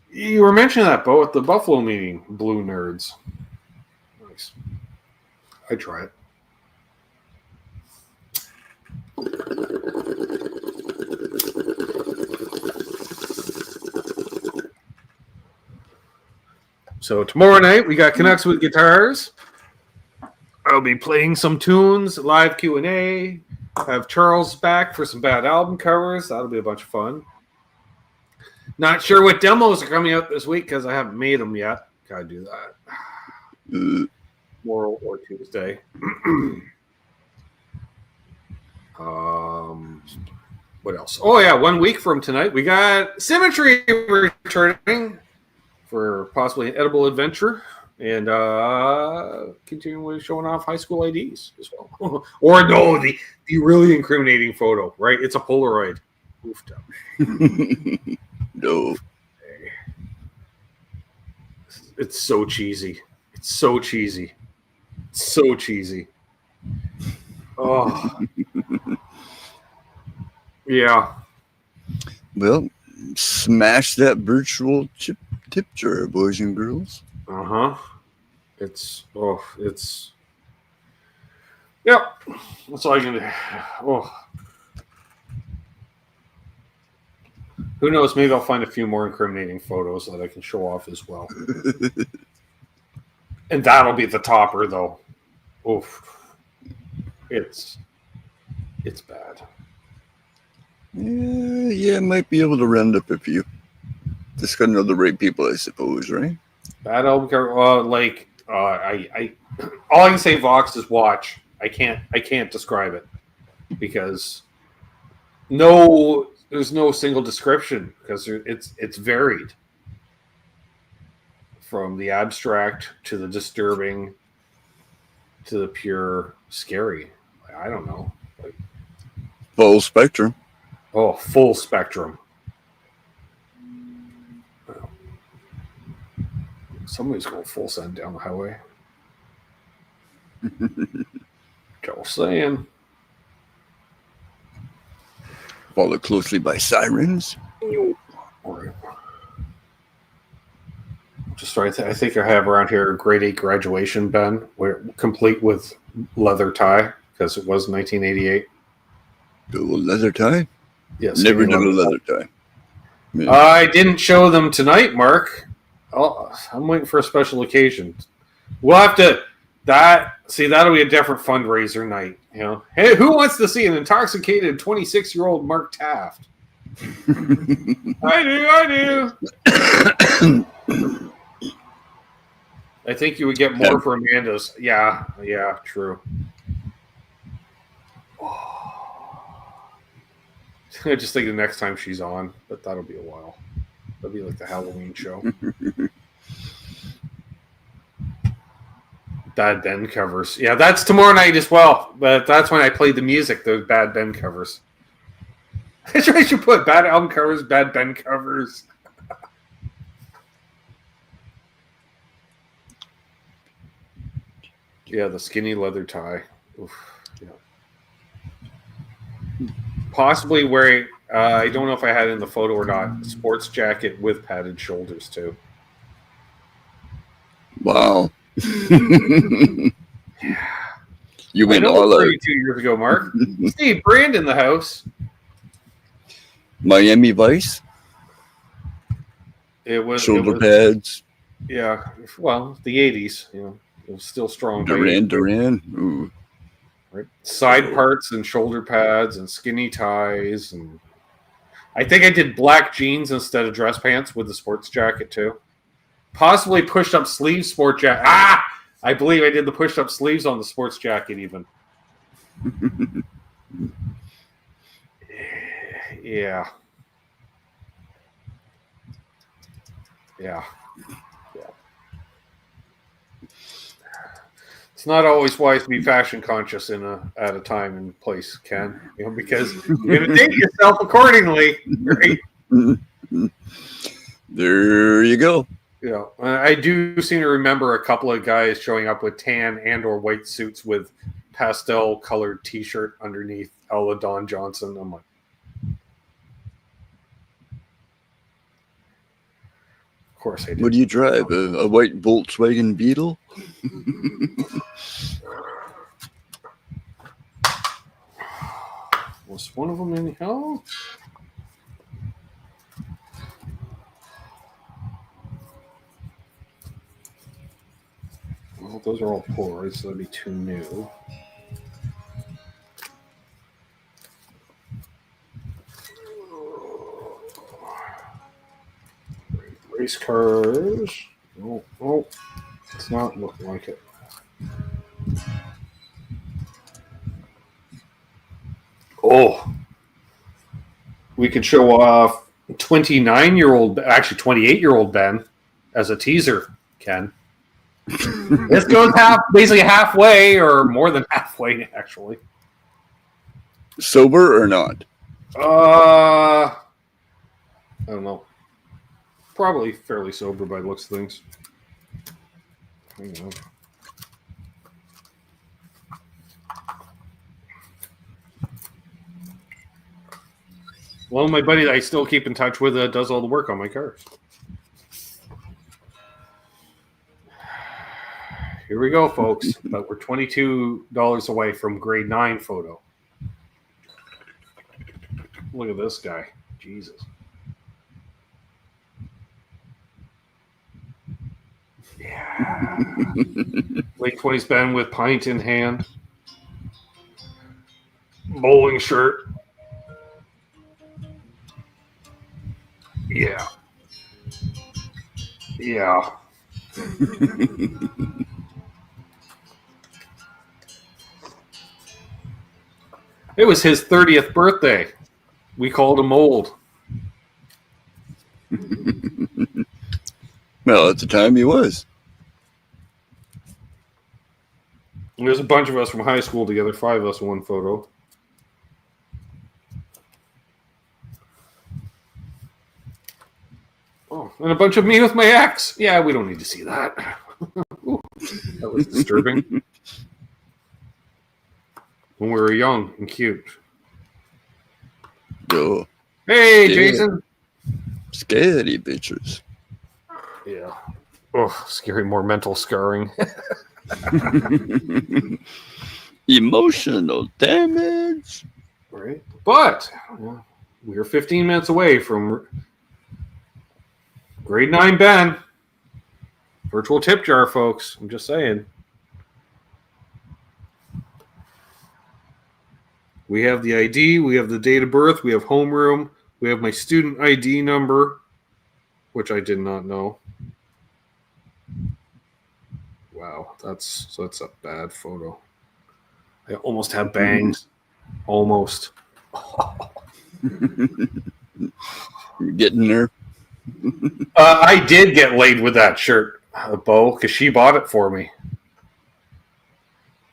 You were mentioning that, Bo, at the Buffalo meeting, Blue Nerds. Nice. I try it. So tomorrow night we got Canucks with Guitars. I'll be playing some tunes, live Q&A. Have Charles back for some bad album covers. That'll be a bunch of fun. Not sure what demos are coming out this week because I haven't made them yet. Gotta do that. Tomorrow or Tuesday. What else? Oh yeah, 1 week from tonight we got Symmetry returning for possibly an edible adventure, and continuing with showing off high school IDs as well. Or no, the really incriminating photo, right? It's a Polaroid. Oofed up. No. It's so cheesy. It's so cheesy. It's so cheesy. Oh. Yeah. Well, smash that virtual tip jar, boys and girls. Uh-huh. Yep. That's all I can do. Oh. Who knows? Maybe I'll find a few more incriminating photos that I can show off as well. And that'll be the topper, though. Oof. It's bad. Yeah, might be able to round up a few. Just gotta know the right people, I suppose, right? Bad album cover. I all I can say, Vox, is watch. I can't describe it because there's no single description because it's varied from the abstract to the disturbing to the pure scary. I don't know. Full spectrum. Oh, full spectrum. Somebody's going full send down the highway. Just saying. Followed closely by sirens. Right. Just right. I think I have around here a grade 8 graduation, Ben, complete with leather tie because it was 1988. Do a leather tie? Yes. Never done a leather tie. Yeah. I didn't show them tonight, Mark. I'm waiting for a special occasion. We'll have to. That'll be a different fundraiser night. You know, hey, who wants to see an intoxicated 26-year-old Mark Taft? I do. I think you would get more for Amanda's. Yeah, true. I just think the next time she's on, but that'll be a while. That'll be like the Halloween show. Bad Ben covers. Yeah, that's tomorrow night as well. But that's when I play the music, those Bad Ben covers. I should put bad album covers, Bad Ben covers. Yeah, the skinny leather tie. Oof, yeah. Possibly wearing, I don't know if I had it in the photo or not, sports jacket with padded shoulders too. Wow. You went all out. 32 years ago, Mark. Steve Brand in the house. Miami Vice. It was shoulder pads. Yeah, well, the 80s. You know, it was still strong. Duran. Ooh. Right. Side parts and shoulder pads and skinny ties, and I think I did black jeans instead of dress pants with the sports jacket too. Possibly pushed up sleeves sport jacket. I believe I did the pushed up sleeves on the sports jacket even. Yeah. It's not always wise to be fashion conscious at a time and place, Ken. You know, because you're going to date yourself accordingly, right? There you go. Yeah, I do seem to remember a couple of guys showing up with tan and or white suits with pastel colored T-shirt underneath, a la Don Johnson. I'm like, of course I did. What do you drive? A white Volkswagen Beetle? Was one of them in hell? Well, those are all Polaroids, so that'd be two new. Race cars. Oh, it's not looking like it. Oh, we could show off 29-year-old, actually 28-year-old Ben as a teaser, Ken. This goes basically halfway, or more than halfway, actually. Sober or not? I don't know. Probably fairly sober by the looks of things. Hang on. Well, my buddy that I still keep in touch with does all the work on my cars. Here we go, folks. But we're $22 away from grade 9 photo. Look at this guy. Jesus. Yeah. Late 20s Ben with pint in hand. Bowling shirt. Yeah. It was his 30th birthday. We called him old. Well, at the time he was. There's a bunch of us from high school together, 5 of us in one photo. Oh, and a bunch of me with my ex. Yeah, we don't need to see that. Ooh, that was disturbing. When we were young and cute. Oh. Hey, yeah. Jason. Scary bitches. Yeah. Oh, scary, more mental scarring. Emotional damage. Right. But we're 15 minutes away from grade 9 Ben. Virtual tip jar, folks. I'm just saying. We have the ID, we have the date of birth, we have homeroom, we have my student ID number, which I did not know. Wow, that's a bad photo. I almost have bangs. Almost. You're getting there. I did get laid with that shirt, Bo, because she bought it for me.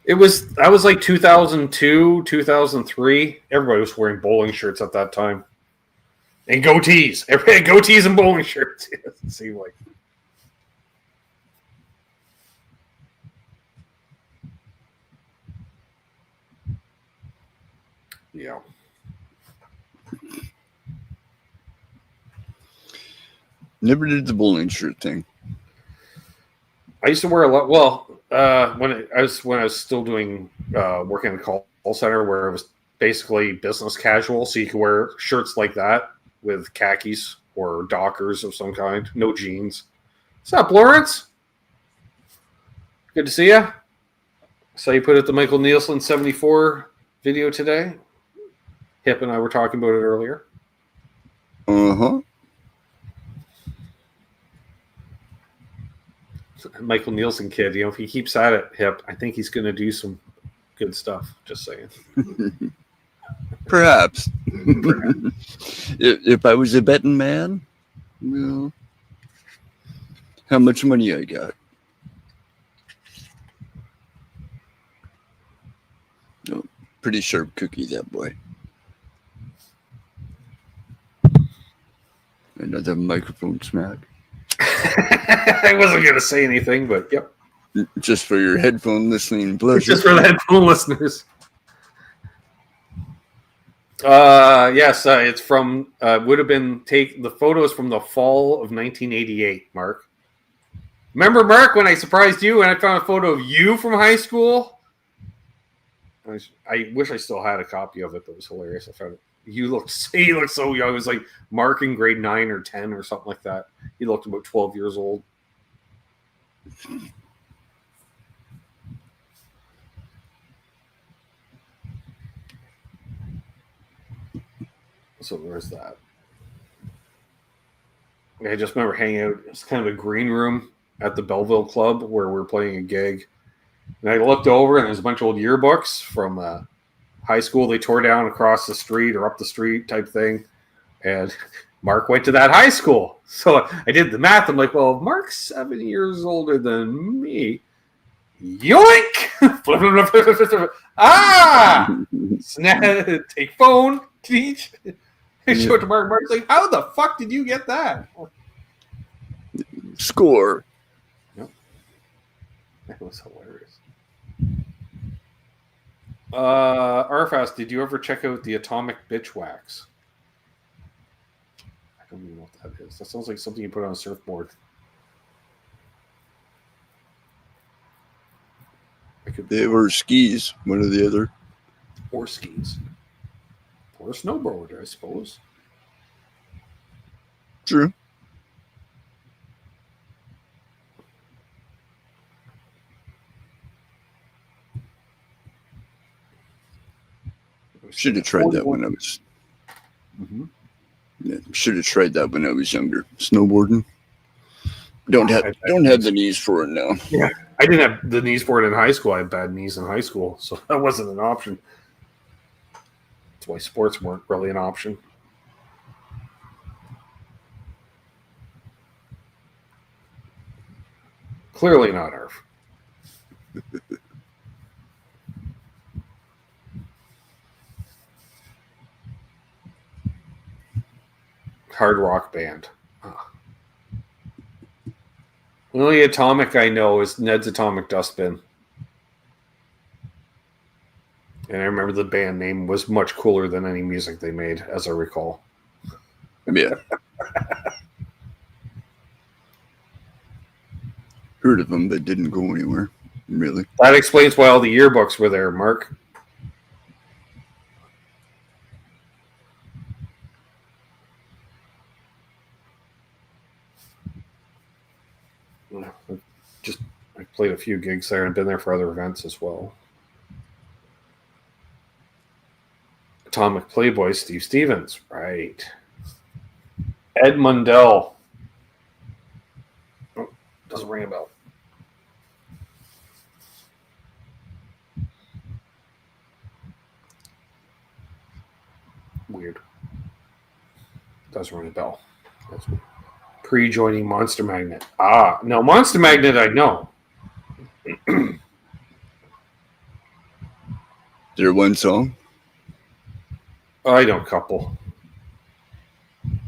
I was like 2002, 2003. Everybody was wearing bowling shirts at that time. And goatees. Everybody had goatees and bowling shirts. It seemed like. Yeah. Never did the bowling shirt thing. I used to wear a lot. Well, when I was still doing working in a call center, where it was basically business casual, so you could wear shirts like that with khakis or Dockers of some kind, no jeans. What's up, Lawrence? Good to see you. So you put it the Michael Nielsen 74 video today. Hip and I were talking about it earlier. Uh-huh. Michael Nielsen kid, if he keeps at it, Hip, I think he's going to do some good stuff. Just saying. Perhaps. If I was a betting man, well, how much money I got? Oh, pretty sharp cookie, that boy. Another microphone smack. I wasn't going to say anything, but yep. Just for your headphone listening pleasure. Just for the headphone listeners. Yes, it's from, would have been the photos from the fall of 1988, Mark. Remember, Mark, when I surprised you and I found a photo of you from high school? I wish I still had a copy of it. That was hilarious. I found it. He looked so young. It was like Mark in grade 9 or 10 or something like that. He looked about 12 years old. So there's that. I just remember hanging out. It's kind of a green room at the Belleville Club where we were playing a gig. And I looked over and there's a bunch of old yearbooks from high school they tore down across the street or up the street type thing. And Mark went to that high school. So I did the math. I'm like, well, Mark's 7 years older than me. Yoink! Ah! Snap, take phone. Teach. I show it to Mark. Mark's like, how the fuck did you get that? Score. Yep. That was hilarious. Arfast, did you ever check out the Atomic Bitch Wax? I don't even know what that is. That sounds like something you put on a surfboard. They were skis, one or the other. Or skis. Or a snowboarder, I suppose. True. Should have tried that when I was. Mm-hmm. Yeah, should have tried that when I was younger. Snowboarding. Don't have the knees for it now. Yeah, I didn't have the knees for it in high school. I had bad knees in high school, so that wasn't an option. That's why sports weren't really an option. Clearly not, Arf. Hard rock band. Oh. The only Atomic I know is Ned's Atomic Dustbin. And I remember the band name was much cooler than any music they made, as I recall. Yeah. Heard of them, but didn't go anywhere. Really. That explains why all the yearbooks were there, Mark. I played a few gigs there and been there for other events as well. Atomic Playboy, Steve Stevens. Right. Ed Mundell. Oh, doesn't ring a bell. Does ring a bell. That's pre-joining Monster Magnet. Ah, no, Monster Magnet I know. There one song? I know a couple. I'm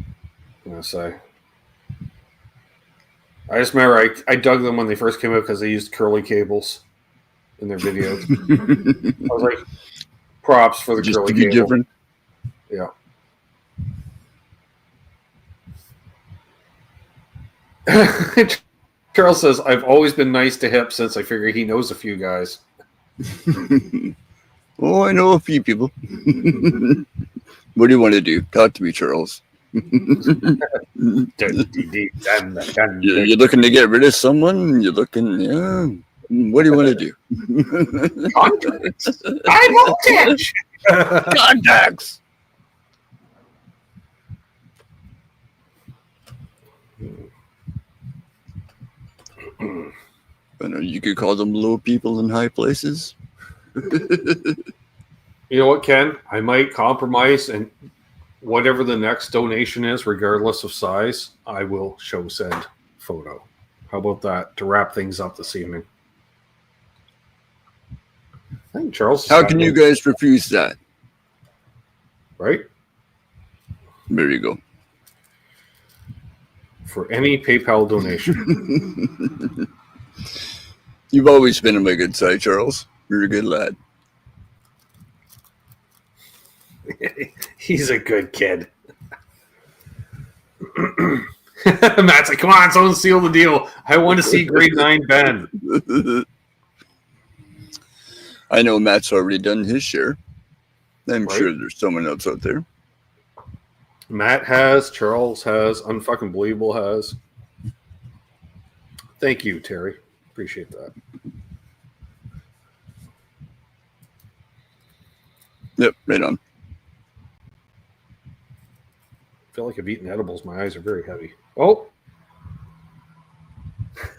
gonna say. I just remember I dug them when they first came out because they used curly cables in their videos. I was like, props for the Just curly to be cable. different. Yeah. Charles says, I've always been nice to Hip since I figure he knows a few guys. Oh, I know a few people. What do you want to do? Talk to me, Charles. You're looking to get rid of someone? You're looking, yeah. What do you want to do? Contacts. High voltage. Contacts. I know you could call them low people in high places. You know what, Ken? I might compromise, and whatever the next donation is, regardless of size, I will show said photo. How about that to wrap things up this evening? I think Charles. How can you guys refuse that? Right? There you go. For any PayPal donation. You've always been on my good side, Charles. You're a good lad. He's a good kid. Matt's like, come on, someone seal the deal. I want to see grade 9 Ben. I know Matt's already done his share. I'm Right. sure there's someone else out there. Matt has, Charles has, Unfucking Believable has. Thank you, Terry. Appreciate that. Yep, right on. I feel like I've eaten edibles. My eyes are very heavy. Oh.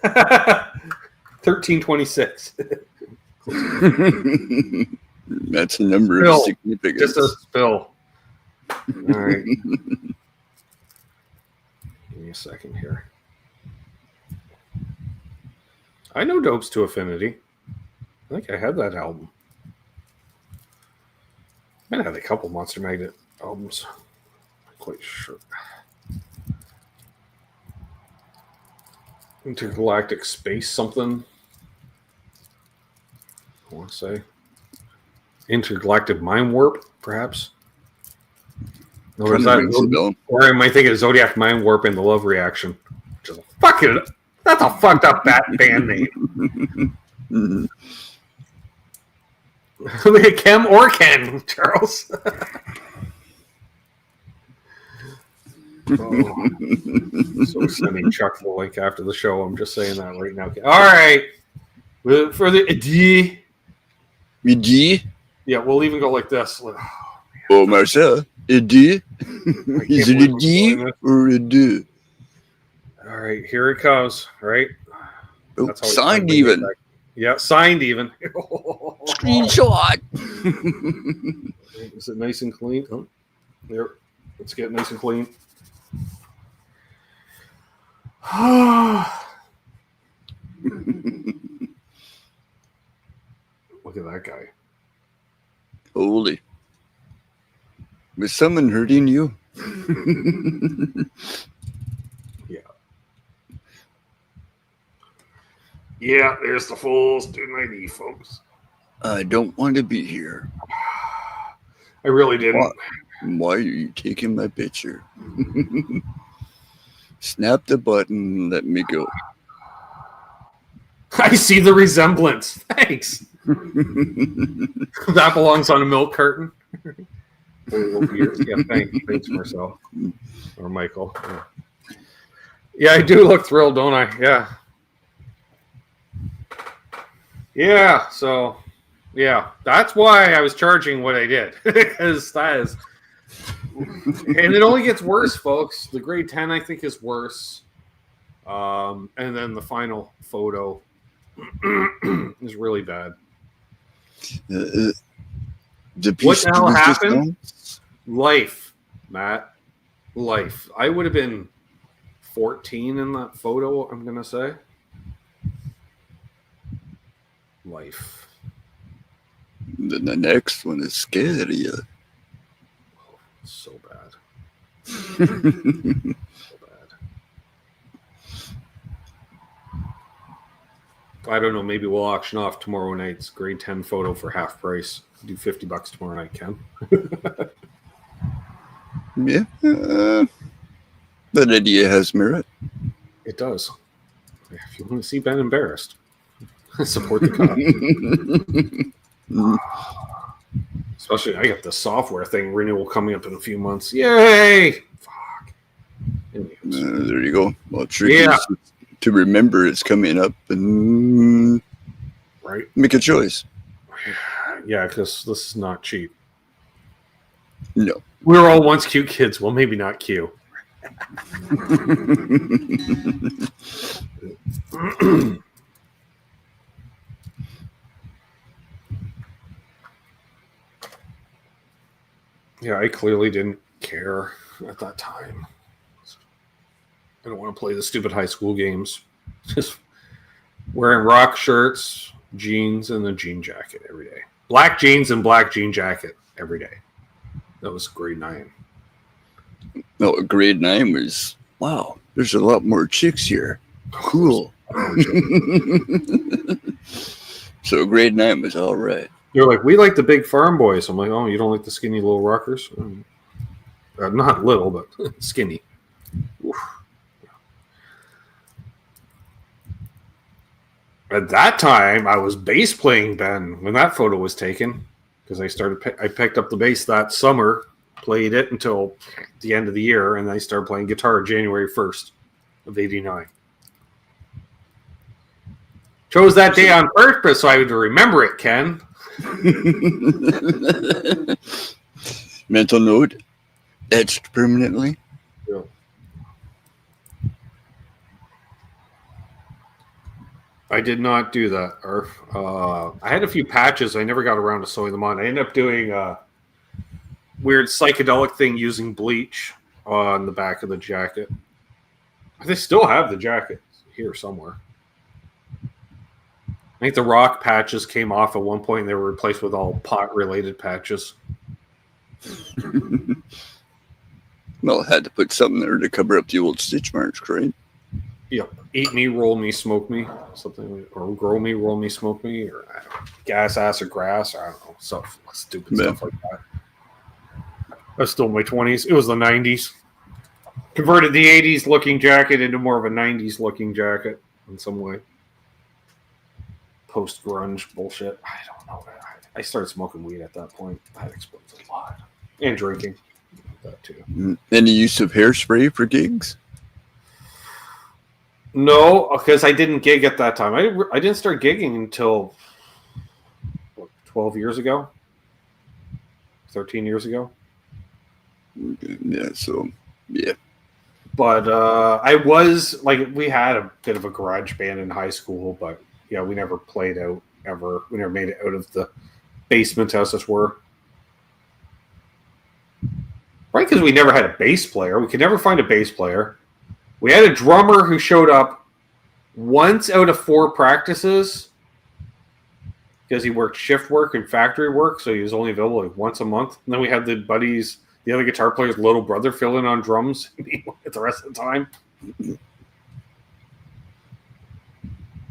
1326. That's a number Spill. of significance. Just a spill. All right. Give me a second here. I know Dopes to Affinity. I think I had that album. I might have a couple Monster Magnet albums. Not quite sure. Intergalactic Space something. I want to say. Intergalactic Mind Warp, perhaps. Or, is that, or am I thinking of Zodiac Mind Warp and the Love Reaction? Which is a fucking, that's a fucked up band name. Kim or Ken, Charles. Oh, so sending Chuck the link after the show. I'm just saying that right now. All right. For the D. Yeah, we'll even go like this. Oh, Marcel. A D? Is it a D or a D? All right, here it comes. All right. Oh, signed even. Yeah, signed even. Screenshot. Is it nice and clean? Oh, there. Let's get it nice and clean. Look at that guy. Holy. Was someone hurting you? Yeah. Yeah, there's the full student ID, folks. I don't want to be here. I really didn't. Why are you taking my picture? Snap the button. Let me go. I see the resemblance. Thanks. That belongs on a milk carton. Yeah, thanks, Marcel. Or Michael. Yeah, I do look thrilled, don't I? Yeah. Yeah, so, yeah. That's why I was charging what I did. Because that is... And it only gets worse, folks. The grade 10, I think, is worse. And then the final photo is really bad. The What the hell happened? Life, Matt. Life. I would have been 14 in that photo, I'm going to say. Life. Then the next one is scary. So bad. So bad. I don't know. Maybe we'll auction off tomorrow night's grade 10 photo for half price. Do $50 tomorrow night, Ken. Yeah. That idea has merit. It does. If you want to see Ben embarrassed, support the cause. Especially, I got the software thing renewal coming up in a few months. Yay! Fuck. There you go. Well, tricky to remember it's coming up and right. Make a choice. Yeah, because this is not cheap. No. We were all once cute kids. Well, maybe not cute. Yeah, I clearly didn't care at that time. I don't want to play the stupid high school games. Just wearing rock shirts, jeans, and a jean jacket every day. Black jeans and black jean jacket every day. That was grade 9. No, grade 9 was, wow, there's a lot more chicks here. Cool. So grade 9 was all right. You're like, we like the big farm boys. I'm like, oh, you don't like the skinny little rockers? Not little, but skinny. Oof. At that time, I was bass playing, Ben, when that photo was taken, because I picked up the bass that summer, played it until the end of the year, and I started playing guitar January 1st of '89. Chose that day on purpose so I would remember it, Ken. Mental note, etched permanently. Yeah. I did not do that. I had a few patches. I never got around to sewing them on. I ended up doing a weird psychedelic thing using bleach on the back of the jacket. They still have the jacket here somewhere. I think the rock patches came off at one point and they were replaced with all pot-related patches. Well, I had to put something there to cover up the old stitch marks, right? Yep. Eat me, roll me, smoke me, something, or grow me, roll me, smoke me, or I don't know, gas, ass, or grass, or I don't know, stuff, stupid stuff like that. I was still in my 20s. It was the 90s. Converted the 80s looking jacket into more of a 90s looking jacket in some way. Post-grunge bullshit. I don't know. I started smoking weed at that point. That explains a lot. And drinking. That too. Any use of hairspray for gigs? No, because I didn't gig at that time. I didn't start gigging until 12 years ago. 13 years ago. Yeah, so, yeah. But I was, like, we had a bit of a garage band in high school, but yeah, we never played out ever. We never made it out of the basement, as it were. Right, because we never had a bass player. We could never find a bass player. We had a drummer who showed up once out of 4 practices because he worked shift work and factory work, so he was only available like once a month. And then we had the other guitar player's little brother fill in on drums the rest of the time.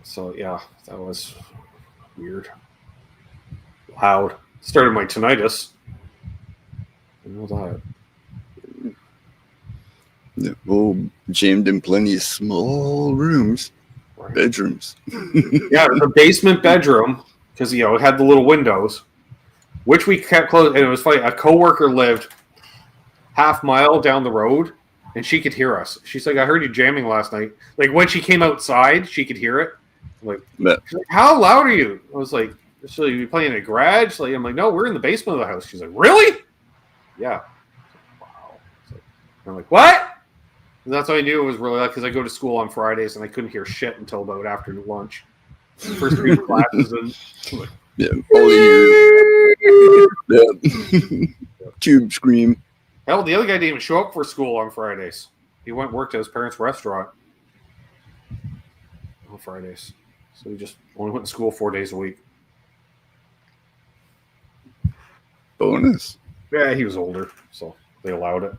So, yeah, that was weird. Loud. Started my tinnitus. I know that. Yeah, well, jammed in plenty of small rooms. Right. Bedrooms. Yeah, the basement bedroom, because, it had the little windows, which we kept closed. And it was funny. A coworker lived half-mile down the road, and she could hear us. She's like, I heard you jamming last night. Like, when she came outside, she could hear it. I'm like, she's like, how loud are you? I was like, so you playing in a garage? Like, I'm like, no, we're in the basement of the house. She's like, really? Yeah. Wow. I'm like, what? And that's how I knew it was really loud, because I go to school on Fridays and I couldn't hear shit until about after lunch. First 3 classes and yeah, all in your tube scream. Hell, the other guy didn't even show up for school on Fridays. He went and worked at his parents' restaurant on Fridays. So he just only went to school 4 days a week. Bonus. Yeah, he was older, so they allowed it.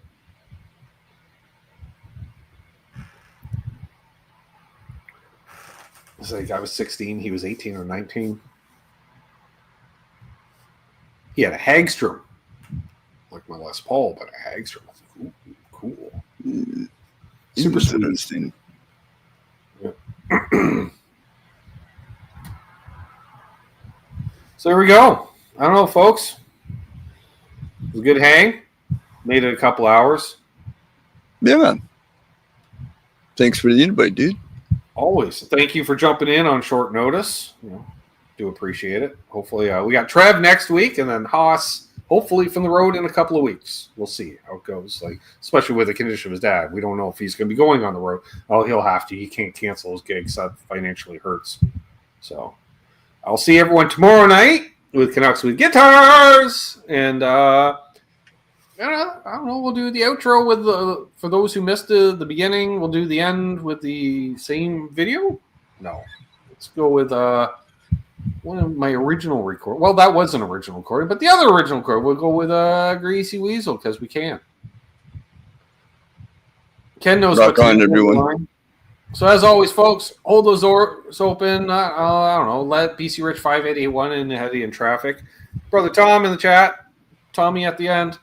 It's like I was 16, he was 18 or 19. He had a Hagstrom, like my Les Paul, but a Hagstrom. I was like, ooh, cool. Super sweet. Interesting. Yeah. So there we go. I don't know, folks. It was a good hang. Made it a couple hours. Yeah, man. Thanks for the invite, dude. Always. Thank you for jumping in on short notice. Do appreciate it. Hopefully, we got Trev next week, and then Haas, hopefully from the road in a couple of weeks. We'll see how it goes. Like, especially with the condition of his dad, we don't know if he's going to be going on the road. Oh, he'll have to. He can't cancel his gigs. That financially hurts. So, I'll see everyone tomorrow night with Canucks with Guitars, and I don't know. We'll do the outro with for those who missed the beginning. We'll do the end with the same video. No, let's go with one of my original record. Well, that was an original recording, but the other original recording, we'll go with Greasy Weasel because we can. Ken knows Rock what to on, do. everyone. So as always, folks, hold those doors open. I don't know. Let PC Rich 5881 in heavy in traffic. Brother Tom in the chat. Tommy at the end.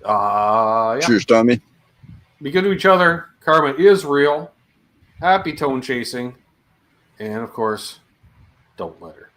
Yeah. Cheers, Tommy. Be good to each other. Karma is real. Happy tone chasing. And, of course, don't let her.